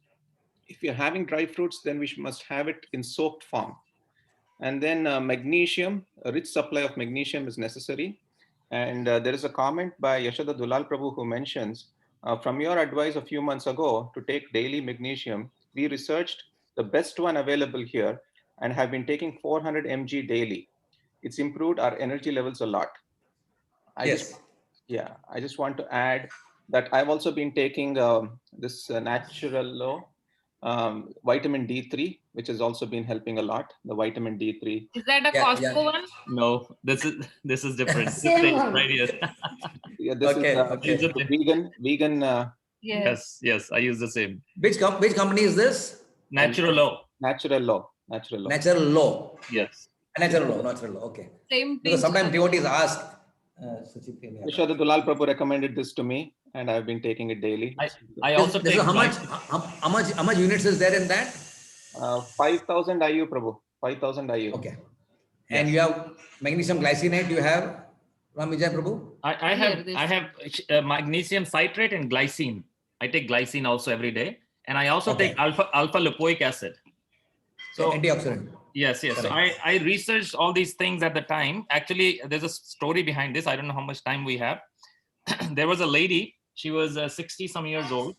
If you're having dry fruits, then we must have it in soaked form. And then magnesium, a rich supply of magnesium is necessary. And there is a comment by Yashoda Dulal Prabhu who mentions, from your advice a few months ago to take daily magnesium, we researched the best one available here and have been taking 400 mg daily. It's improved our energy levels a lot. I just want to add that I've also been taking this natural low. vitamin D3, which has also been helping a lot. The vitamin D3. Is that a Yeah, Costco yeah. one? No, this is different. This Same is one. right here. Yeah, this Okay, is okay. the vegan. Yes. Yes, I use the same. Which company is this? Natural Law. Natural Law. Natural Law. Natural Law. Yes. Natural Law. Okay. Same Because thing. sometimes devotees ask. Vishwada Dulal Prabhu recommended this to me, and I've been taking it daily. I also This take is how much units is there in that? 5,000 IU, Prabhu. 5,000 IU. Okay. And you have magnesium glycinate. You have Ram Vijay Prabhu. I have magnesium citrate and glycine. I take glycine also every day, and I also take alpha lipoic acid. So antioxidant. Yes. So I researched all these things at the time. Actually, there's a story behind this. I don't know how much time we have. There was a lady. She was 60 some years old,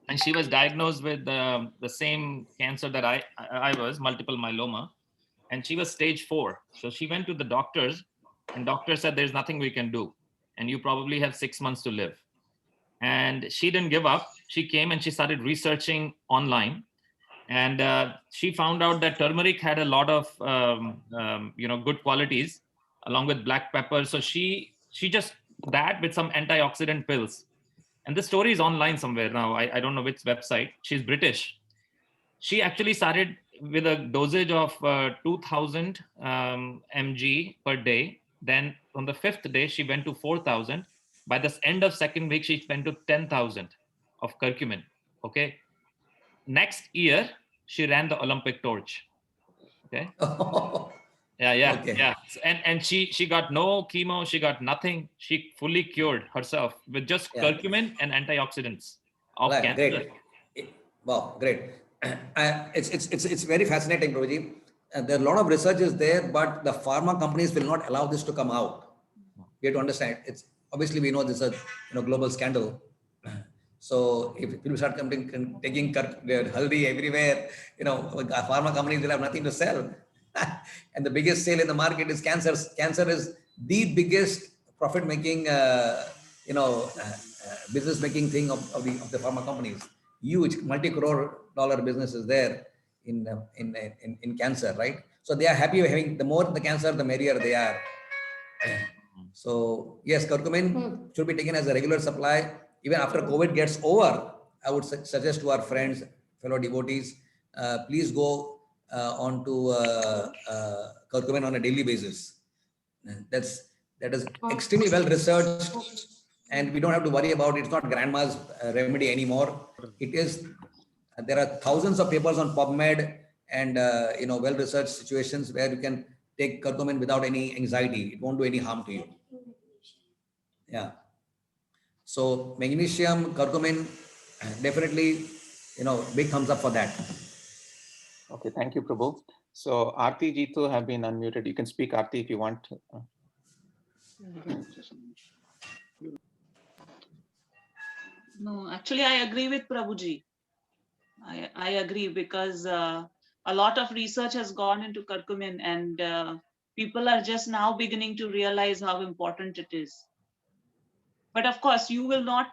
and she was diagnosed with the same cancer that I was, multiple myeloma, and she was stage 4. So she went to the doctors, and doctor said there's nothing we can do, and you probably have 6 months to live. And she didn't give up. She came and she started researching online. And she found out that turmeric had a lot of good qualities along with black pepper. So she just that with some antioxidant pills. And the story is online somewhere now. I don't know which website. She's British. She actually started with a dosage of 2000 mg per day. Then on the 5th day, she went to 4,000. By the end of second week, she went to 10,000 of curcumin. Okay. Next year, she ran the Olympic torch. Okay. Yeah. And she got no chemo. She got nothing. She fully cured herself with just curcumin and antioxidants of cancer. Great. Wow, great. It's very fascinating, Prabhuji. There are a lot of research is there, but the pharma companies will not allow this to come out. We have to understand. It's obviously we know this is a global scandal. So if people start taking haldi everywhere, pharma companies will have nothing to sell. And the biggest sale in the market is cancer. Cancer is the biggest profit-making, business-making thing of the pharma companies. Huge multi-crore dollar business is there in cancer, right? So they are happy having the more the cancer, the merrier they are. So yes, curcumin should be taken as a regular supply. Even after COVID gets over, I would suggest to our friends, fellow devotees, please go on to curcumin on a daily basis. That is extremely well researched, and we don't have to worry about it. It's not grandma's remedy anymore. It is. There are thousands of papers on PubMed and well researched situations where you can take curcumin without any anxiety. It won't do any harm to you. Yeah. So magnesium, curcumin, definitely, big thumbs up for that. Okay, thank you, Prabhu. So Aarti Jitu have been unmuted. You can speak, Aarti, if you want. No, actually, I agree with Prabhuji. I agree because a lot of research has gone into curcumin, and people are just now beginning to realize how important it is. But of course, you will not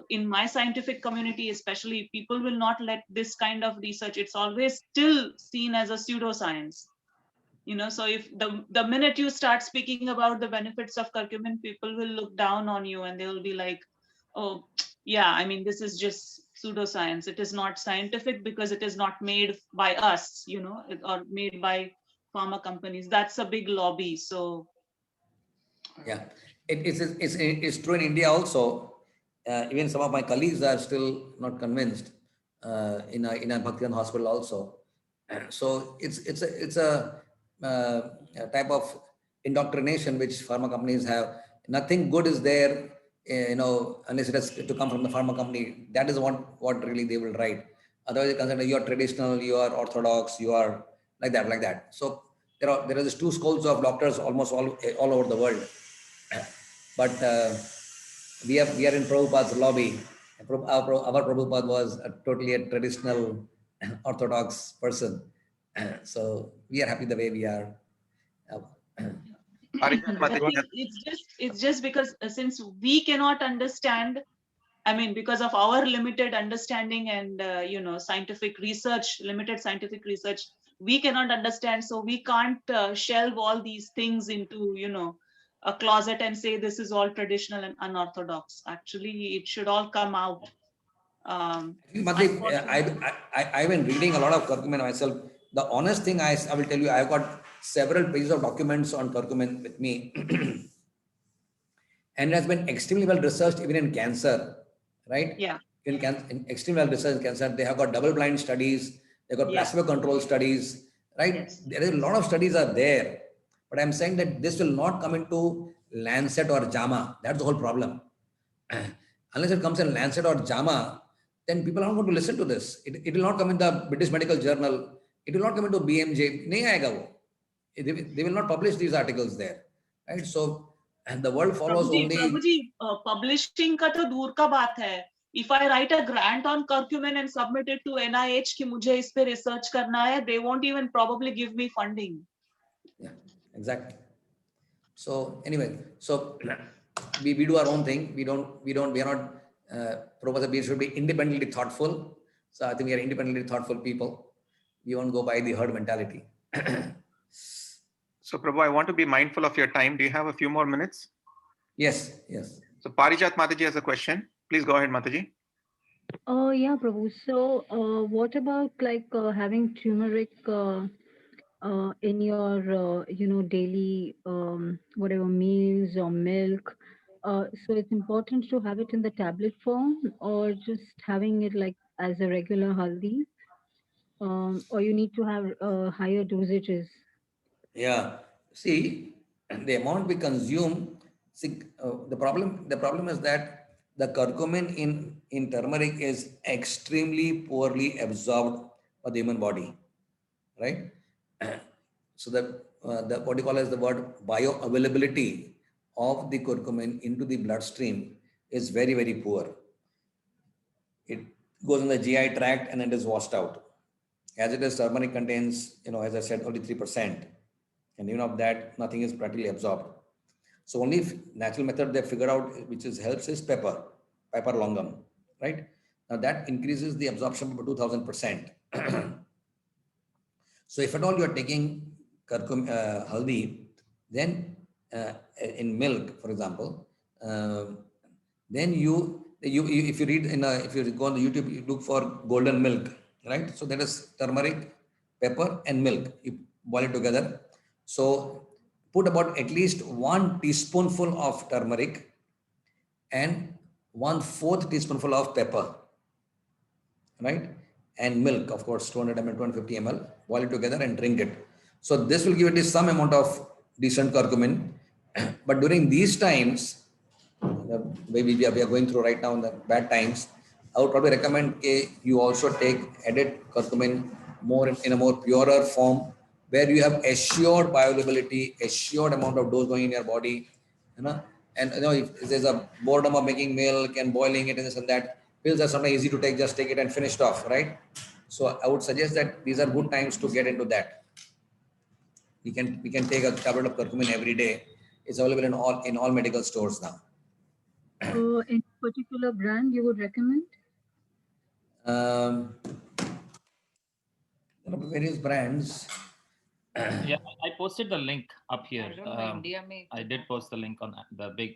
in my scientific community, especially, people will not let this kind of research. It's always still seen as a pseudoscience. So if the minute you start speaking about the benefits of curcumin, people will look down on you and they will be like, oh, yeah, I mean, this is just pseudoscience. It is not scientific because it is not made by us, or made by pharma companies. That's a big lobby. So yeah. It's true in India also. Even some of my colleagues are still not convinced in a Bhaktivedanta hospital also. So it's a type of indoctrination which pharma companies have. Nothing good is there, unless it has to come from the pharma company. That is what really they will write. Otherwise, they consider you are traditional, you are orthodox, you are like that. So there are these two schools of doctors almost all over the world. But we are in Prabhupada's lobby. Our Prabhupada was totally a traditional orthodox person. So we are happy the way we are. I think it's just because since we cannot understand I mean, because of our limited understanding and, scientific research, limited scientific research, we cannot understand. So we can't shelve all these things into, a closet and say this is all traditional and unorthodox. Actually, it should all come out. Madhvi, I've been reading a lot of curcumin myself. The honest thing I will tell you, I've got several pages of documents on curcumin with me. And it has been extremely well researched even in cancer, right? Yeah. In extremely well researched in cancer, they have got double-blind studies, they've got placebo-controlled studies, right? Yes. There is a lot of studies are there, but I'm saying that this will not come into Lancet or JAMA. That's the whole problem. Unless it comes in Lancet or JAMA, then people are not going to listen to this. It will not come in the British Medical Journal. It will not come into BMJ. Nahi aayega wo. They will not publish these articles there, right? So, and the world follows only. Prabhuji, publishing ka to dur ka baat hai. If I write a grant on curcumin and submit it to NIH कि मुझे इस पे research करना है, they won't even probably give me funding. Yeah, exactly. So anyway, so we do our own thing. We are not. Professor B should be independently thoughtful. So I think we are independently thoughtful people. We won't go by the herd mentality. So Prabhu, I want to be mindful of your time. Do you have a few more minutes? Yes. So Parijat Mataji has a question. Please go ahead, Mataji. Yeah, Prabhu. So, what about like having turmeric in your, daily whatever meals or milk? So it's important to have it in the tablet form, or just having it like as a regular haldi, or you need to have higher dosages. Yeah. See, the amount we consume. See, the problem is that the curcumin in turmeric is extremely poorly absorbed by the human body, right? So the what you call as the word bioavailability of the curcumin into the bloodstream is very, very poor. It goes in the GI tract and it is washed out. As it is, turmeric contains, as I said, only 3%. And even of that, nothing is practically absorbed. So only natural method they figured out which helps is Piper longum, right? Now that increases the absorption by 2000%. So if at all you are taking haldi, then in milk, for example, then if you read if you go on the YouTube, you look for golden milk, right? So that is turmeric, pepper, and milk. You boil it together. So put about at least 1 teaspoonful of turmeric and 1/4 teaspoonful of pepper, right? And milk, of course, 200 ml, 250 ml, boil it together and drink it. So this will give at least some amount of decent curcumin. But during these times, the way we are going through right now in the bad times, I would probably recommend you also take added curcumin more in a more purer form, where you have assured bioavailability, assured amount of dose going in your body, and if there's a boredom of making milk and boiling it and this and that, pills are sometimes easy to take, just take it and finish it off, right? So I would suggest that these are good times to get into that. We can take a tablet of curcumin every day. It's available in all medical stores now. Any particular brand you would recommend? There are various brands. Yeah, I posted the link up here. I don't know, India I did post the link on the big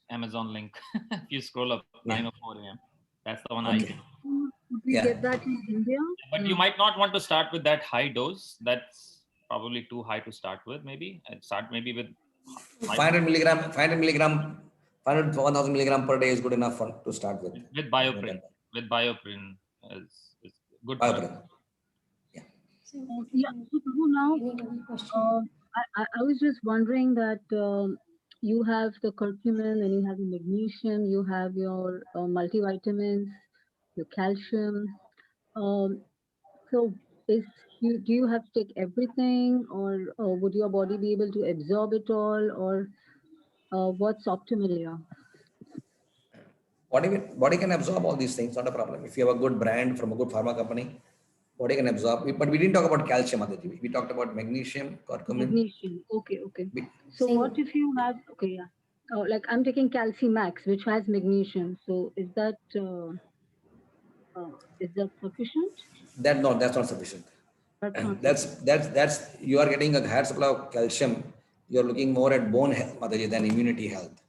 Amazon link. If you scroll up 9 or 4 a.m., that's the one I did. Would we get that in India? But you might not want to start with that high dose. That's probably too high to start with. Maybe I'd start maybe with 500 milligram, 500 to 1000 milligram per day is good enough to start with. With BioPrin. With BioPrin is good. BioPrin. Yeah. So now, I was just wondering that you have the curcumin and you have the magnesium, you have your multivitamins, your calcium. So do you have to take everything, or would your body be able to absorb it all, or what's optimal here? Body can absorb all these things, not a problem. If you have a good brand from a good pharma company, body can absorb. But we didn't talk about calcium, Aditi. We talked about magnesium, curcumin. Magnesium. Okay. So what if you have? Okay, yeah. like I'm taking Calcimax, which has magnesium. So is that sufficient? That's not sufficient. That's not That's you are getting a higher supply of calcium. You're looking more at bone health, Mataji, than immunity health.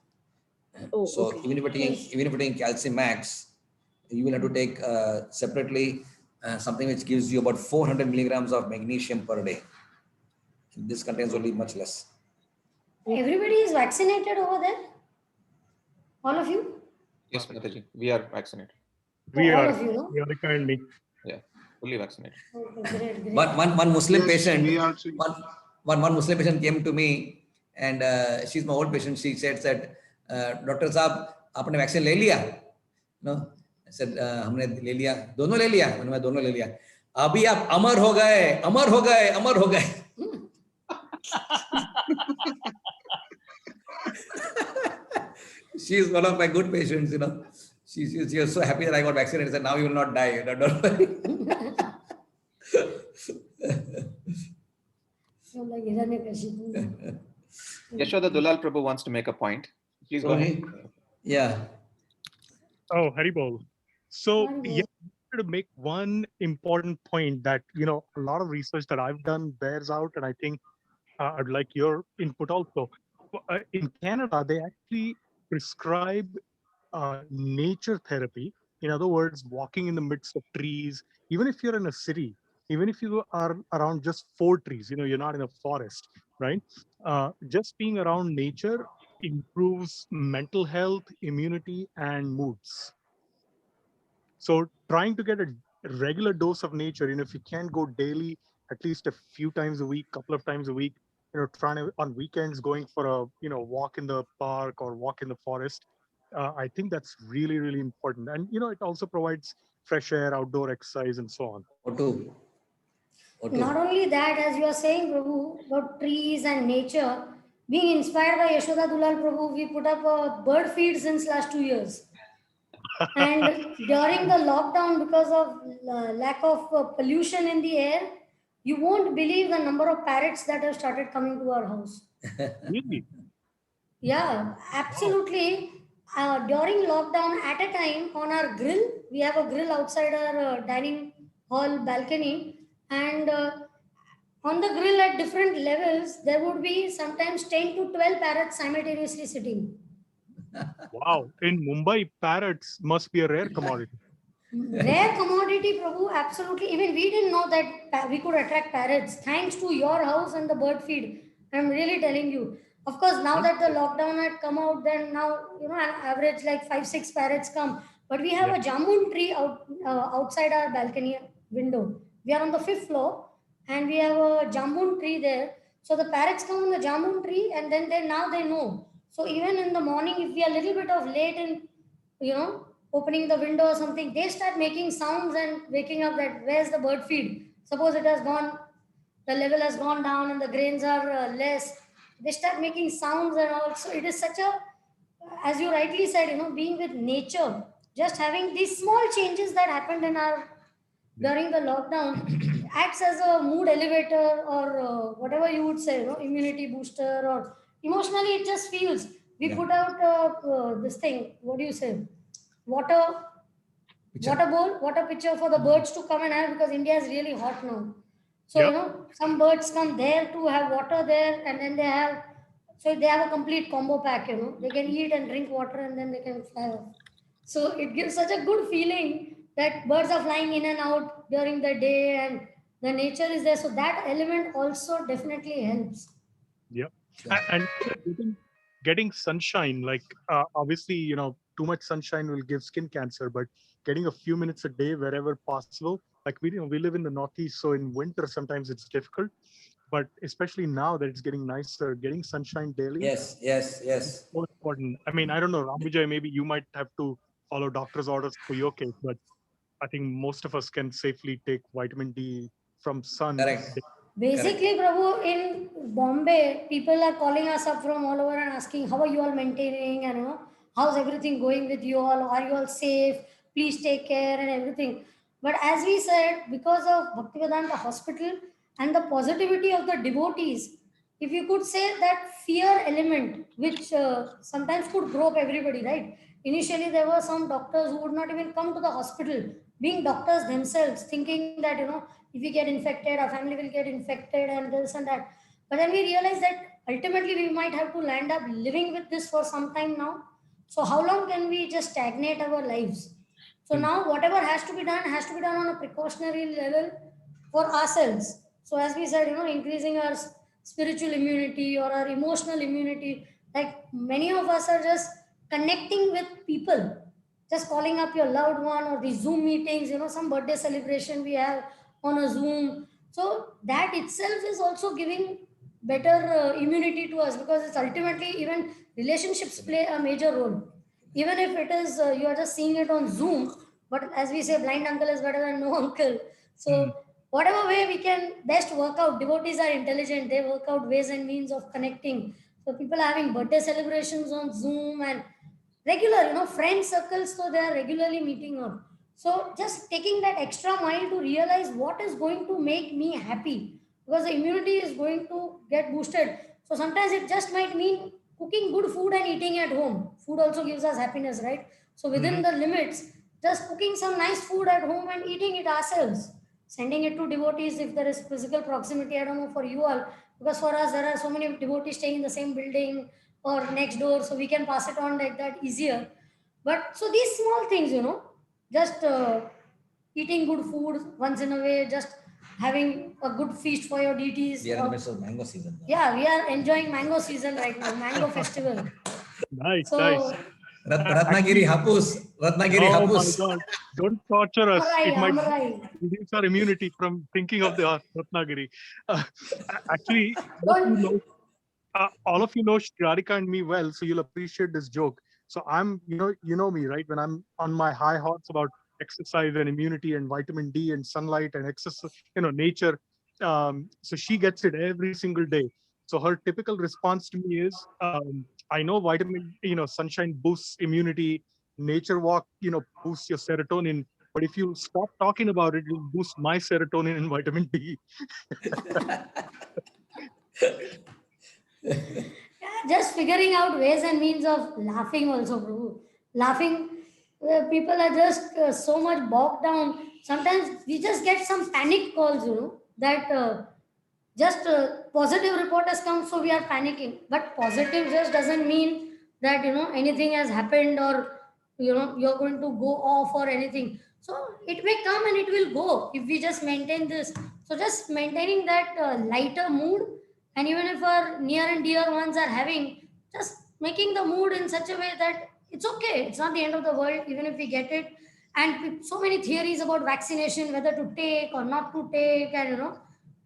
Oh, So okay. even if you're taking Calcimax, you will have to take separately something which gives you about 400 milligrams of magnesium per day. This contains only much less. Everybody is vaccinated over there? All of you? Yes, Mataji, we are vaccinated. We all are, of you, no? Priyanka and me. Yeah, fully vaccinated. Okay, great. One Muslim Yes, patient, we also. one Muslim patient came to me, and she's my old patient. She said that, Doctor Saab, आपने vaccine ले लिया? No, I said हमने ले लिया, दोनों ले लिया, मैंने दोनों ले लिया. अभी आप अमर हो गए, अमर हो गए, अमर हो गए. She is one of my good patients, you know. She was so happy that I got vaccinated. Said, now you will not die. Don't worry. Yashoda Dulal Prabhu wants to make a point. Please go ahead. Yeah. Oh, Haribol. So yeah, I wanted to make one important point that, you know, a lot of research that I've done bears out, and I think I'd like your input also. In Canada, they actually prescribe nature therapy. In other words, walking in the midst of trees, even if you're in a city, even if you are around just 4 trees, you know, you're not in a forest, right? Just being around nature improves mental health, immunity, and moods. So trying to get a regular dose of nature, you know, if you can't go daily, at least a few times a week, couple of times a week, you know, trying to on weekends going for a, you know, walk in the park or walk in the forest. I think that's really, really important. And, you know, it also provides fresh air, outdoor exercise, and so on. Not only that, as you are saying, Prabhu, about trees and nature, being inspired by Yashoda Dulal Prabhu, we put up a bird feed since last 2 years. And during the lockdown, because of lack of pollution in the air, you won't believe the number of parrots that have started coming to our house. Really? Yeah, absolutely. During lockdown, at a time on our grill, we have a grill outside our dining hall balcony, and on the grill at different levels, there would be sometimes 10 to 12 parrots simultaneously sitting. Wow. In Mumbai, parrots must be a rare commodity. Rare commodity, Prabhu, absolutely. Even we didn't know that we could attract parrots. Thanks to your house and the bird feed. I'm really telling you. Of course, now that the lockdown had come out, then now, you know, an average like 5-6 parrots come. But we have a jamun tree outside our balcony window. We are on the 5th floor, and we have a jamun tree there. So the parrots come on the jamun tree, and then now they know. So even in the morning, if we are a little bit of late in, you know, opening the window or something, they start making sounds and waking up that where's the bird feed? Suppose it has gone, the level has gone down and the grains are less. They start making sounds and all. So it is such a, as you rightly said, you know, being with nature, just having these small changes that happened in our, during the lockdown, acts as a mood elevator or whatever you would say, you know, immunity booster, or emotionally it just feels. We put out this thing, what do you say? Water pitcher for the birds to come and have, because India is really hot now. So, you know, some birds come there to have water there, and then they have a complete combo pack, you know. They can eat and drink water, and then they can fly off. So it gives such a good feeling that birds are flying in and out during the day and the nature is there. So that element also definitely helps. Yeah. And getting sunshine, like obviously, you know, too much sunshine will give skin cancer, but getting a few minutes a day wherever possible, like we live in the Northeast, so in winter sometimes it's difficult, but especially now that it's getting nicer, getting sunshine daily. Yes. More important. I mean, I don't know, Ramvijay, maybe you might have to follow doctor's orders for your case, but I think most of us can safely take vitamin D from sun. Correct. Basically, Prabhu, in Bombay, people are calling us up from all over and asking, how are you all maintaining, and, you know, how's everything going with you all? Are you all safe? Please take care and everything. But as we said, because of Bhaktivedanta Hospital and the positivity of the devotees, if you could say that fear element, which sometimes could grope everybody, right? Initially, there were some doctors who would not even come to the hospital, being doctors themselves, thinking that, if we get infected, our family will get infected and this and that. But then we realized that ultimately we might have to land up living with this for some time now. So how long can we just stagnate our lives? So now whatever has to be done on a precautionary level for ourselves. So as we said, increasing our spiritual immunity or our emotional immunity. Like many of us are just connecting with people, just calling up your loved one, or the Zoom meetings, some birthday celebration we have on a Zoom. So that itself is also giving better immunity to us, because it's ultimately, even relationships play a major role. Even if it is you are just seeing it on Zoom, but as we say, blind uncle is better than no uncle. So whatever way we can best work out, devotees are intelligent, they work out ways and means of connecting. So people are having birthday celebrations on Zoom, and regular, friend circles, so they are regularly meeting up. So just taking that extra mile to realize what is going to make me happy, because the immunity is going to get boosted. So sometimes it just might mean cooking good food and eating at home. Food also gives us happiness, right? So within the limits, just cooking some nice food at home and eating it ourselves, sending it to devotees if there is physical proximity. I don't know for you all, because for us there are so many devotees staying in the same building or next door, so we can pass it on like that easier. But so these small things, just eating good food once in a way, just having a good feast for your deities. We are in the midst of mango season. Yeah, we are enjoying mango season right now, mango festival. Nice, So, nice. Ratnagiri Hapus. Ratnagiri Oh Hapus. my God. Don't torture us. It might Amarai. reduce our immunity from thinking of the Ratnagiri. Actually, all of you know Radhika and me well, so you'll appreciate this joke. So I'm, you know me, right? When I'm on my high horse about exercise and immunity and vitamin D and sunlight and exercise, nature. So she gets it every single day. So her typical response to me is, I know vitamin, sunshine boosts immunity, nature walk, boosts your serotonin. But if you stop talking about it, it'll boost my serotonin and vitamin D. Yeah, just figuring out ways and means of laughing also, Prabhu. Laughing, people are just so much bogged down. Sometimes we just get some panic calls, that just positive report has come, so we are panicking. But positive just doesn't mean that, anything has happened, or, you're going to go off or anything. So it may come and it will go if we just maintain this. So just maintaining that lighter mood, and even if our near and dear ones are having, just making the mood in such a way that it's okay, it's not the end of the world even if we get it. And with so many theories about vaccination, whether to take or not to take, and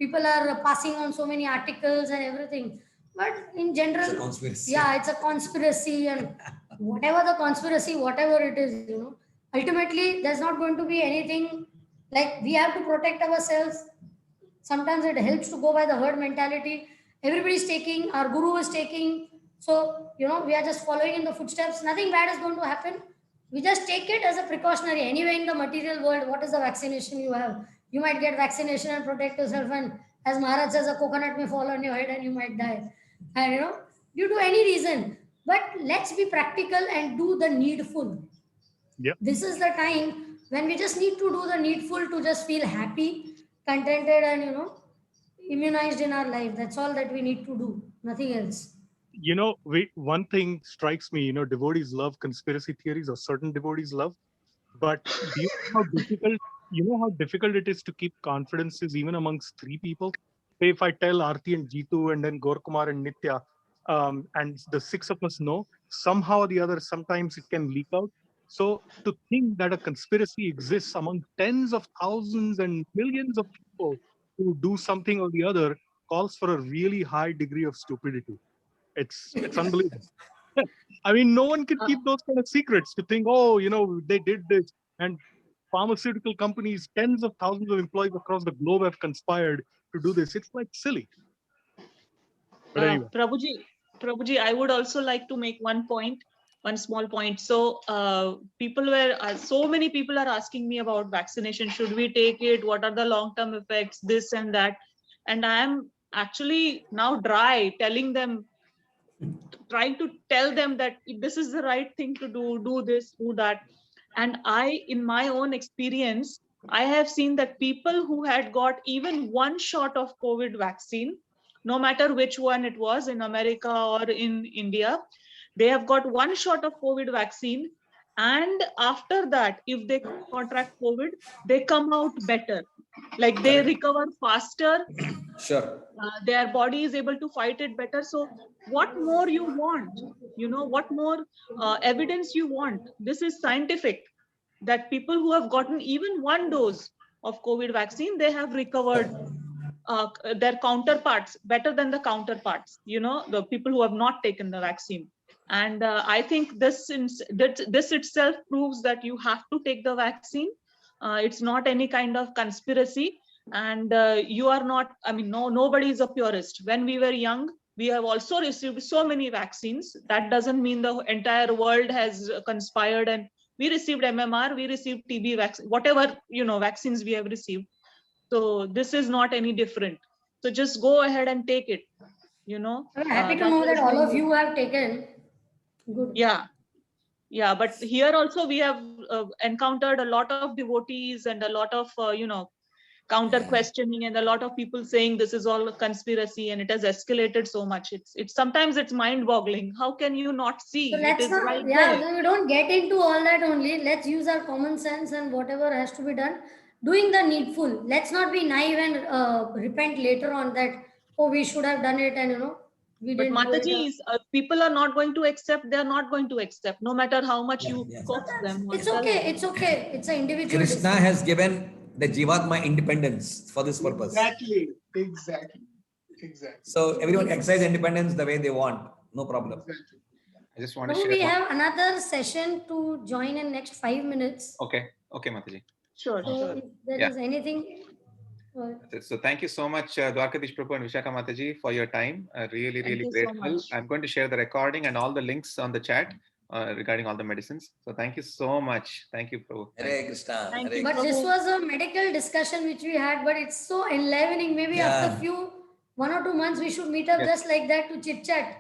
people are passing on so many articles and everything. But in general, It's a conspiracy. yeah, it's a conspiracy. And whatever the conspiracy, whatever it is, ultimately there's not going to be anything. Like, we have to protect ourselves. Sometimes it helps to go by the herd mentality. Everybody's taking, our guru is taking. So, we are just following in the footsteps. Nothing bad is going to happen. We just take it as a precautionary. Anyway, in the material world, what is the vaccination you have? You might get vaccination and protect yourself. And as Maharaj says, a coconut may fall on your head and you might die. And, due to any reason. But let's be practical and do the needful. Yep. This is the time when we just need to do the needful to just feel happy, contented, and immunized in our life. That's all that we need to do, nothing else. One thing strikes me, devotees love conspiracy theories, or certain devotees love, but do you know how difficult it is to keep confidences even amongst three people? Say if I tell Aarti and Jeetu and then Gaurakumar and Nitya, and the six of us know, somehow or the other, sometimes it can leak out. So to think that a conspiracy exists among tens of thousands and millions of people who do something or the other calls for a really high degree of stupidity. It's unbelievable. I mean, no one can keep those kind of secrets, to think, they did this, and pharmaceutical companies, tens of thousands of employees across the globe have conspired to do this. It's like silly. But anyway. Prabhuji, I would also like to make one small point. So so many people are asking me about vaccination. Should we take it? What are the long-term effects? This and that. And I am actually now dry, trying to tell them that this is the right thing to do this, do that. And in my own experience, I have seen that people who had got even one shot of COVID vaccine, no matter which one it was in America or in India, they have got one shot of COVID vaccine. And after that, if they contract COVID, they come out better. Like they recover faster. Sure. Their body is able to fight it better. So what more you want? What more evidence you want? This is scientific, that people who have gotten even one dose of COVID vaccine, they have recovered their counterparts better than the counterparts, the people who have not taken the vaccine. And I think this itself proves that you have to take the vaccine. It's not any kind of conspiracy. And you are not, nobody is a purist. When we were young, we have also received so many vaccines. That doesn't mean the entire world has conspired and we received MMR, we received TB vaccine, whatever, vaccines we have received. So this is not any different. So just go ahead and take it, I'm happy to know that all of you have taken. Good. Yeah. But here also we have encountered a lot of devotees and a lot of, counter questioning and a lot of people saying this is all a conspiracy, and it has escalated so much. It's sometimes it's mind boggling. How can you not see? So let's not, we don't get into all that only. Let's use our common sense and whatever has to be done, doing the needful. Let's not be naive and repent later on that, oh, we should have done it and we but didn't. Mataji, people are not going to accept. They are not going to accept, no matter how much you coax them. It's okay. It's okay. It's an individual. Krishna has given the Jivatma independence for this purpose. Exactly. So everyone exercise independence the way they want. No problem. Exactly. I just want to So share. we have another session to join in next 5 minutes. Okay, Mataji. Sure. So if there is anything. So thank you so much, Dwarkadish Prabhu and Vishaka Mataji, for your time. Really grateful. I'm going to share the recording and all the links on the chat regarding all the medicines. So thank you so much. Thank you, Prabhu. Hare Krishna. Hare But this was a medical discussion which we had, but it's so enlivening. Maybe after 1 or 2 months, we should meet up just like that to chit chat.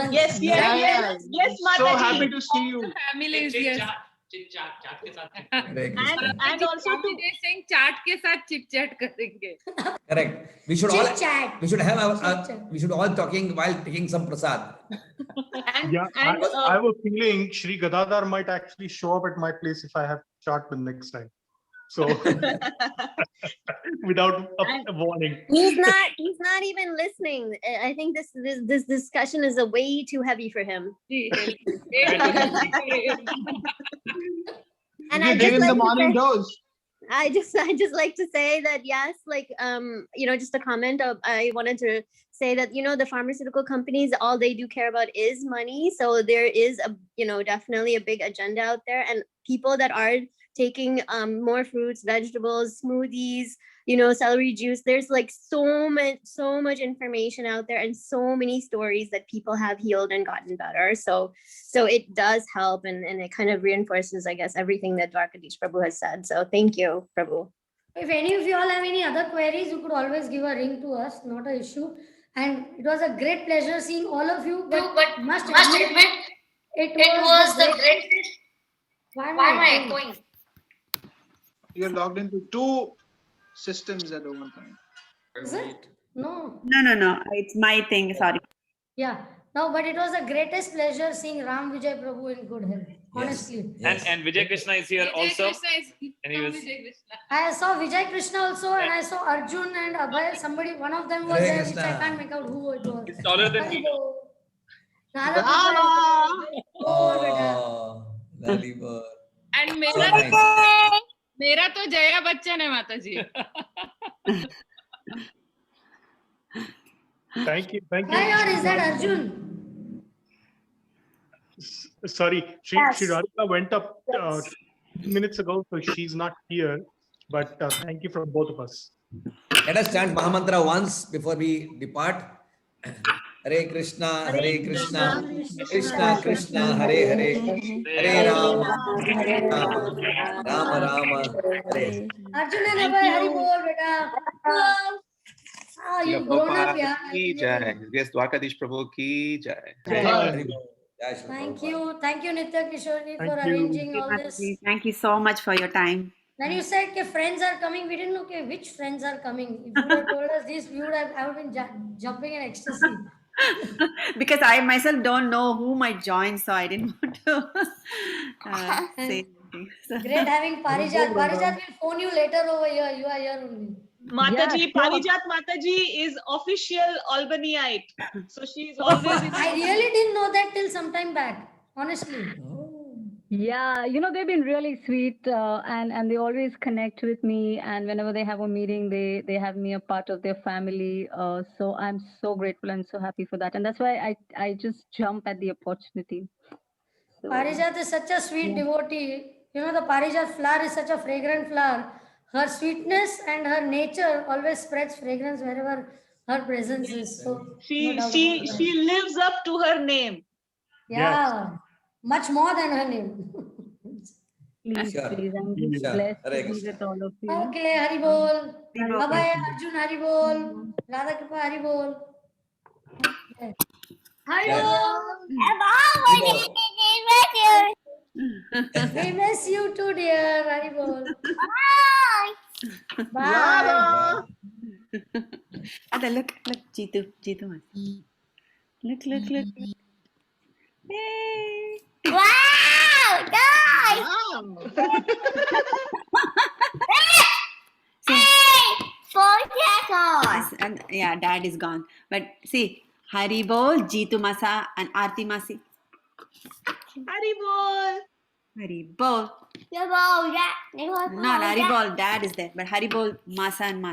Yes, Mataji. So happy to see you. Families, yes. And also to saying chat के साथ chit chat करेंगे. Correct. We should all talking while taking some prasad. I have a feeling Shri Gadadhar might actually show up at my place if I have chat the next time. So without a warning. He's not even listening. I think this discussion is way too heavy for him. And I give him the morning dose. I just like to say that yes, just a comment I wanted to say that the pharmaceutical companies, all they do care about is money. So there is definitely a big agenda out there, and people that are taking more fruits, vegetables, smoothies, celery juice. There's so much information out there and so many stories that people have healed and gotten better. So it does help, and it kind of reinforces, I guess, everything that Dwarkadish Prabhu has said. So thank you, Prabhu. If any of you all have any other queries, you could always give a ring to us, not an issue. And it was a great pleasure seeing all of you. But must admit, it was the greatest. Why am I echoing? You're logged into 2 systems at one time. Is it? No. No. It's my thing. Sorry. Yeah. No, but it was the greatest pleasure seeing Ram Vijay Prabhu in good health. Honestly. Yes. And Vijay Krishna is here also. I saw Vijay Krishna also, and I saw Arjun and Abhay. One of them was there, which I can't make out who it was. He's taller than me. And मेरा तो जया बच्चन है माता जी. Thank you. Why, or is that Arjun? Sorry, Shri Radhika went up 2 minutes ago, so she's not here. But thank you from both of us. Let us chant Mahamantra once before we depart. Hare Krishna, Krishna Krishna, Hare Hare, Hare Rama, Rama Rama, Hare. Arjun and Abhay, Hari Bol, beta. you've grown up, yeah. Ki jai. Yes, Dwarkadish Prabhu ki jai. Jai Shri Thank Prabhupada. you, Nitya Kishore, for Thank you. arranging all this. Thank you so much for your time. When you said that friends are coming, we didn't know which friends are coming. If you would have told us this, I would have been jumping in ecstasy. Because I myself don't know who might join, so I didn't want to say anything. So- Great having Parijat. Parijat will phone you later over here. You are here only. Mataji, Yeah, sure. Parijat Mataji is official Albanyite. So she's always in I really didn't know that till some time back. Honestly. Yeah, they've been really sweet, and they always connect with me. And whenever they have a meeting, they have me a part of their family. So I'm so grateful and so happy for that. And that's why I just jump at the opportunity. So, Parijat is such a sweet devotee. The Parijat flower is such a fragrant flower. Her sweetness and her nature always spreads fragrance wherever her presence is. So she no doubt she about that. she lives up to her name. Yeah, much more than her name. please, Sure. please, I'm just Sure. blessed Hare to be Krishna. with all of you. Okay, Hari Bol. Hari Bol. Bye-bye, Arjun, Hari Bol. Radha Kripa, Hari Bol. Okay. Hari Bol. We miss you too, dear. Hari Bol. Bye. Radha. Ada, look, Jitu Mas. Look. Hey. Wow. Yes, and yeah, Dad is gone. But see, Hari Bol, Jitu Masa, and Aarti Masi. Hari Bol. Hari Bol. Not Hari Bol, Dad is there, but Hari Bol, Masa and Masi.